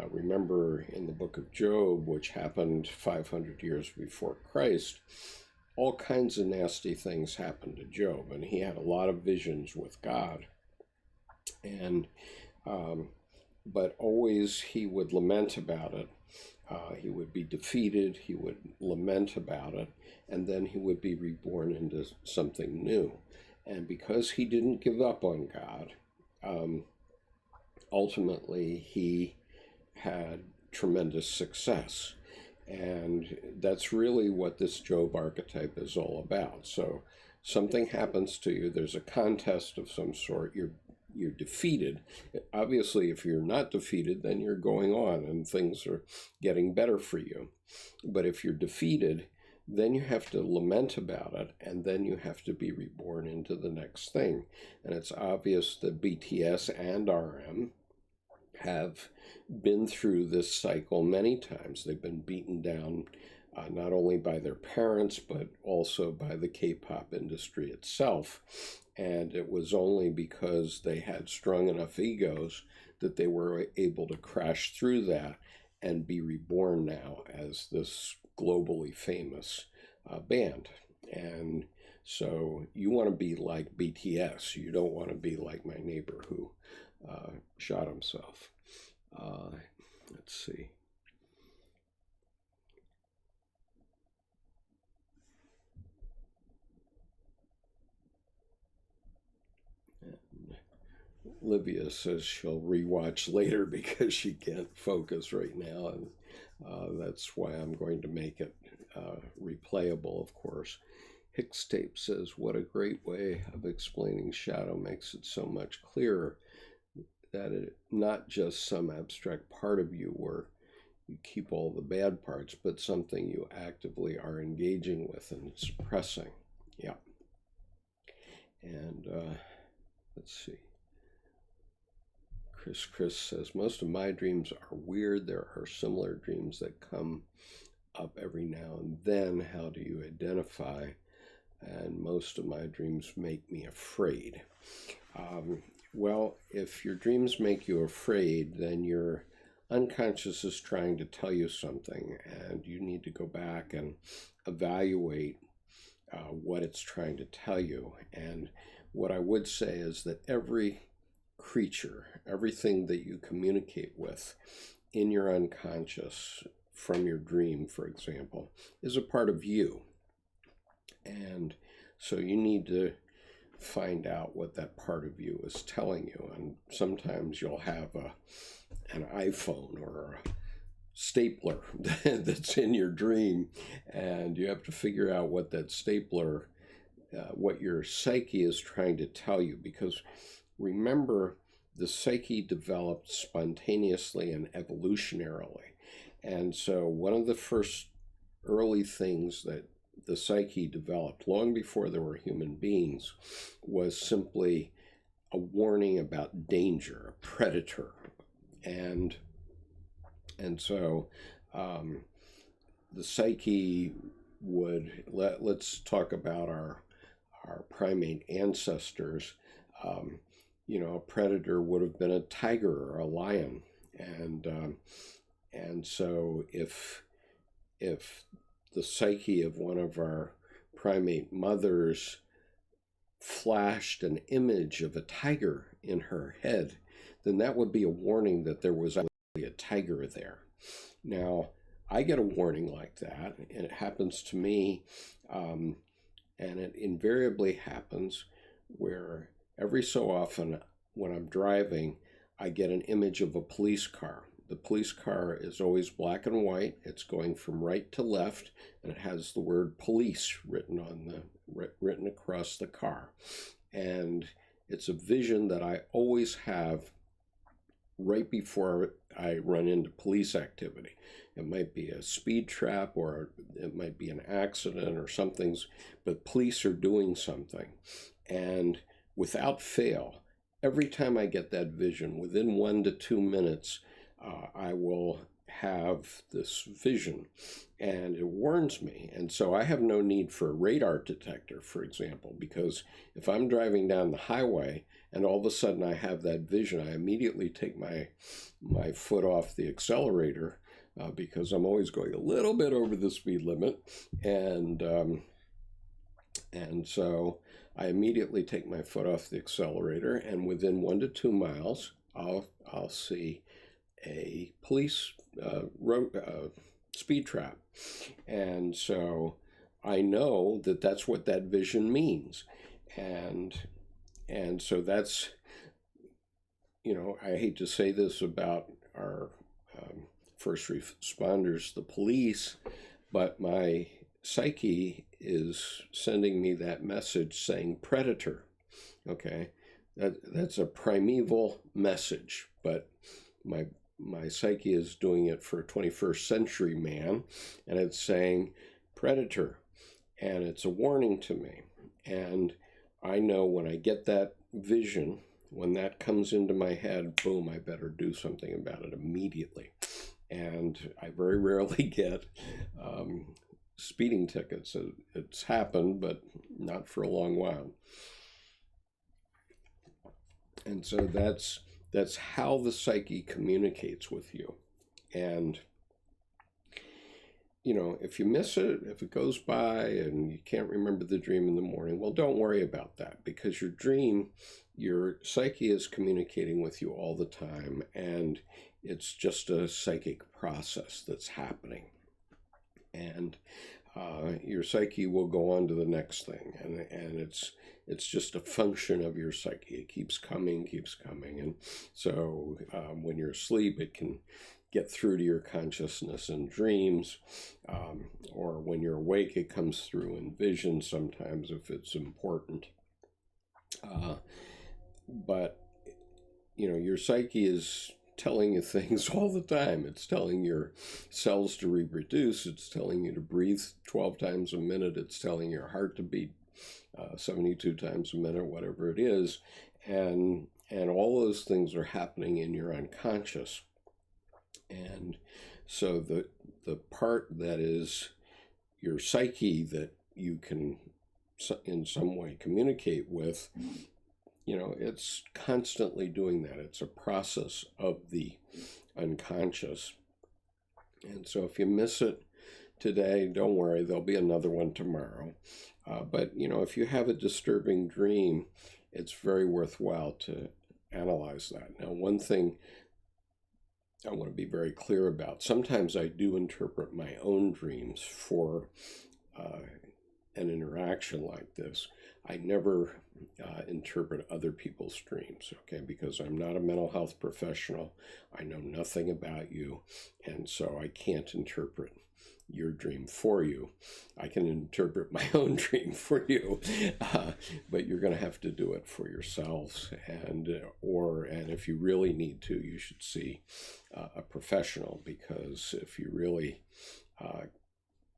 Remember in the book of Job, which happened 500 years before Christ, all kinds of nasty things happened to Job, and he had a lot of visions with God. And but always he would lament about it. He would be defeated, he would lament about it, and then he would be reborn into something new. And because he didn't give up on God, ultimately he had tremendous success. And that's really what this Job archetype is all about. So something happens to you, there's a contest of some sort, you're defeated. Obviously, if you're not defeated, then you're going on and things are getting better for you. But if you're defeated, then you have to lament about it, and then you have to be reborn into the next thing. And it's obvious that BTS and RM have been through this cycle many times. They've been beaten down not only by their parents, but also by the K-pop industry itself. And it was only because they had strong enough egos that they were able to crash through that and be reborn now as this globally famous band. And so you want to be like BTS. You don't want to be like my neighbor who shot himself. Let's see. Livia says she'll rewatch later because she can't focus right now, and that's why I'm going to make it replayable, of course. Hicks Tape says, what a great way of explaining shadow, makes it so much clearer that it not just some abstract part of you where you keep all the bad parts, but something you actively are engaging with and suppressing. Yeah. And let's see. Chris says, most of my dreams are weird. There are similar dreams that come up every now and then. How do you identify? And most of my dreams make me afraid. Well, if your dreams make you afraid, then your unconscious is trying to tell you something, and you need to go back and evaluate what it's trying to tell you. And what I would say is that every creature, everything that you communicate with in your unconscious from your dream, for example, is a part of you. And so you need to find out what that part of you is telling you. And sometimes you'll have an iPhone or stapler that's in your dream, and you have to figure out what that stapler, what your psyche is trying to tell you. Because remember, the psyche developed spontaneously and evolutionarily. And so one of the first early things that the psyche developed, long before there were human beings, was simply a warning about danger, a predator. And so the psyche would, let's talk about our primate ancestors. A predator would have been a tiger or a lion. And so if the psyche of one of our primate mothers flashed an image of a tiger in her head, then that would be a warning that there was actually a tiger there. Now, I get a warning like that, and it happens to me, and it invariably happens where every so often when I'm driving, I get an image of a police car. The police car is always black and white. It's going from right to left, and it has the word police written across the car. And it's a vision that I always have right before I run into police activity. It might be a speed trap, or it might be an accident or something, but police are doing something. And without fail, every time I get that vision, within 1 to 2 minutes, I will have this vision, and it warns me. And so I have no need for a radar detector, for example, because if I'm driving down the highway and all of a sudden I have that vision, I immediately take my foot off the accelerator, because I'm always going a little bit over the speed limit, and so I immediately take my foot off the accelerator, and within 1 to 2 miles, I'll see a police speed trap. And so I know that that's what that vision means. And so that's, I hate to say this about our first responders, the police, but my psyche is sending me that message saying predator. Okay, that's a primeval message, but my psyche is doing it for a 21st century man, and it's saying predator, and it's a warning to me. And I know when I get that vision, when that comes into my head, boom, I better do something about it immediately. And I very rarely get speeding tickets. It's happened, but not for a long while. And so that's how the psyche communicates with you. And, if you miss it, if it goes by and you can't remember the dream in the morning, well, don't worry about that, because your psyche is communicating with you all the time, and it's just a psychic process that's happening. And your psyche will go on to the next thing, and it's just a function of your psyche. It keeps coming. And so when you're asleep, it can get through to your consciousness in dreams, or when you're awake, it comes through in vision sometimes if it's important. But your psyche is telling you things all the time. It's telling your cells to reproduce. It's telling you to breathe 12 times a minute. It's telling your heart to beat 72 times a minute, whatever it is. And all those things are happening in your unconscious. And so the part that is your psyche that you can in some way communicate with, it's constantly doing that. It's a process of the unconscious. And so if you miss it today, don't worry, there'll be another one tomorrow. But, if you have a disturbing dream, it's very worthwhile to analyze that. Now, one thing I want to be very clear about, sometimes I do interpret my own dreams for an interaction like this. I never interpret other people's dreams, okay, because I'm not a mental health professional. I know nothing about you, and so I can't interpret your dream for you. I can interpret my own dream for you, but you're going to have to do it for yourselves. And if you really need to, you should see a professional, because if you really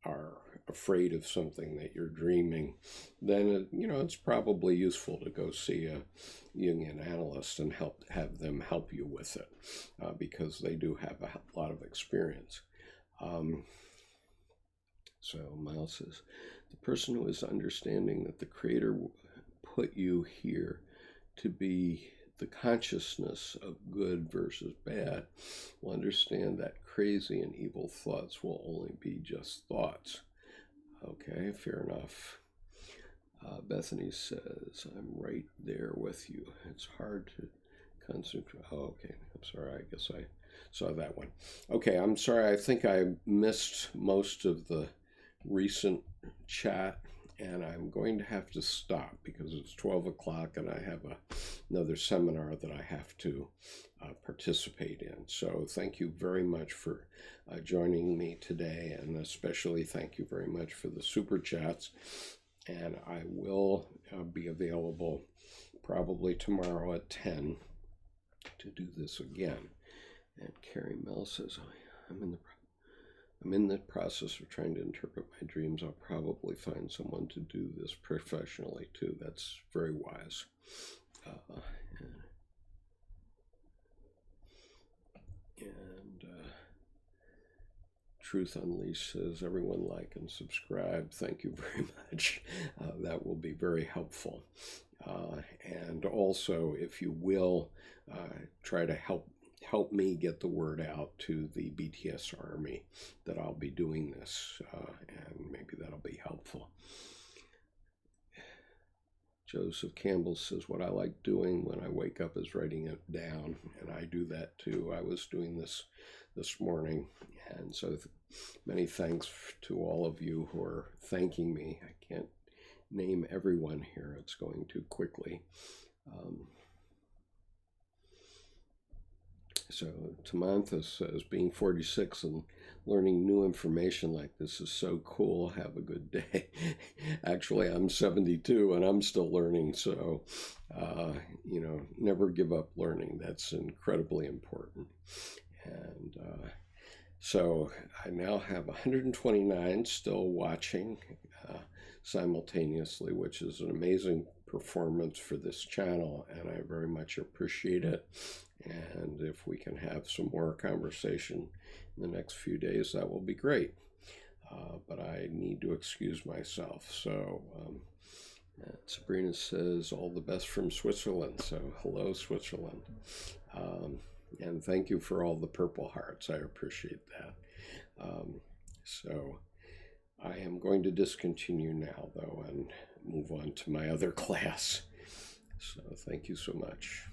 are afraid of something that you're dreaming, then it's probably useful to go see a Jungian analyst and have them help you with it, because they do have a lot of experience. So Miles says, the person who is understanding that the Creator put you here to be the consciousness of good versus bad will understand that crazy and evil thoughts will only be just thoughts. Okay, fair enough. Bethany says, I'm right there with you. It's hard to concentrate. Oh, okay. I'm sorry. I guess I saw that one. Okay, I'm sorry. I think I missed most of the recent chat, and I'm going to have to stop because it's 12 o'clock and I have another seminar that I have to participate in. So thank you very much for joining me today, and especially thank you very much for the super chats. And I will be available probably tomorrow at 10 to do this again. And Carrie Mel says, I'm in the process of trying to interpret my dreams. I'll probably find someone to do this professionally too. That's very wise. Truth Unleashed says, everyone like and subscribe. Thank you very much. That will be very helpful. And also, if you will, try to help me get the word out to the BTS Army that I'll be doing this, and maybe that'll be helpful. Joseph Campbell says, what I like doing when I wake up is writing it down, and I do that too. I was doing this morning, and so many thanks to all of you who are thanking me. I can't name everyone here. It's going too quickly. So Tamantha says, being 46 and learning new information like this is so cool. Have a good day. Actually, I'm 72 and I'm still learning. So, never give up learning. That's incredibly important. And so I now have 129 still watching simultaneously, which is an amazing performance for this channel, and I very much appreciate it. And if we can have some more conversation in the next few days, that will be great. But I need to excuse myself. So Sabrina says, all the best from Switzerland. So hello, Switzerland. And thank you for all the purple hearts. I appreciate that. So I am going to discontinue now, though, and move on to my other class. So thank you so much.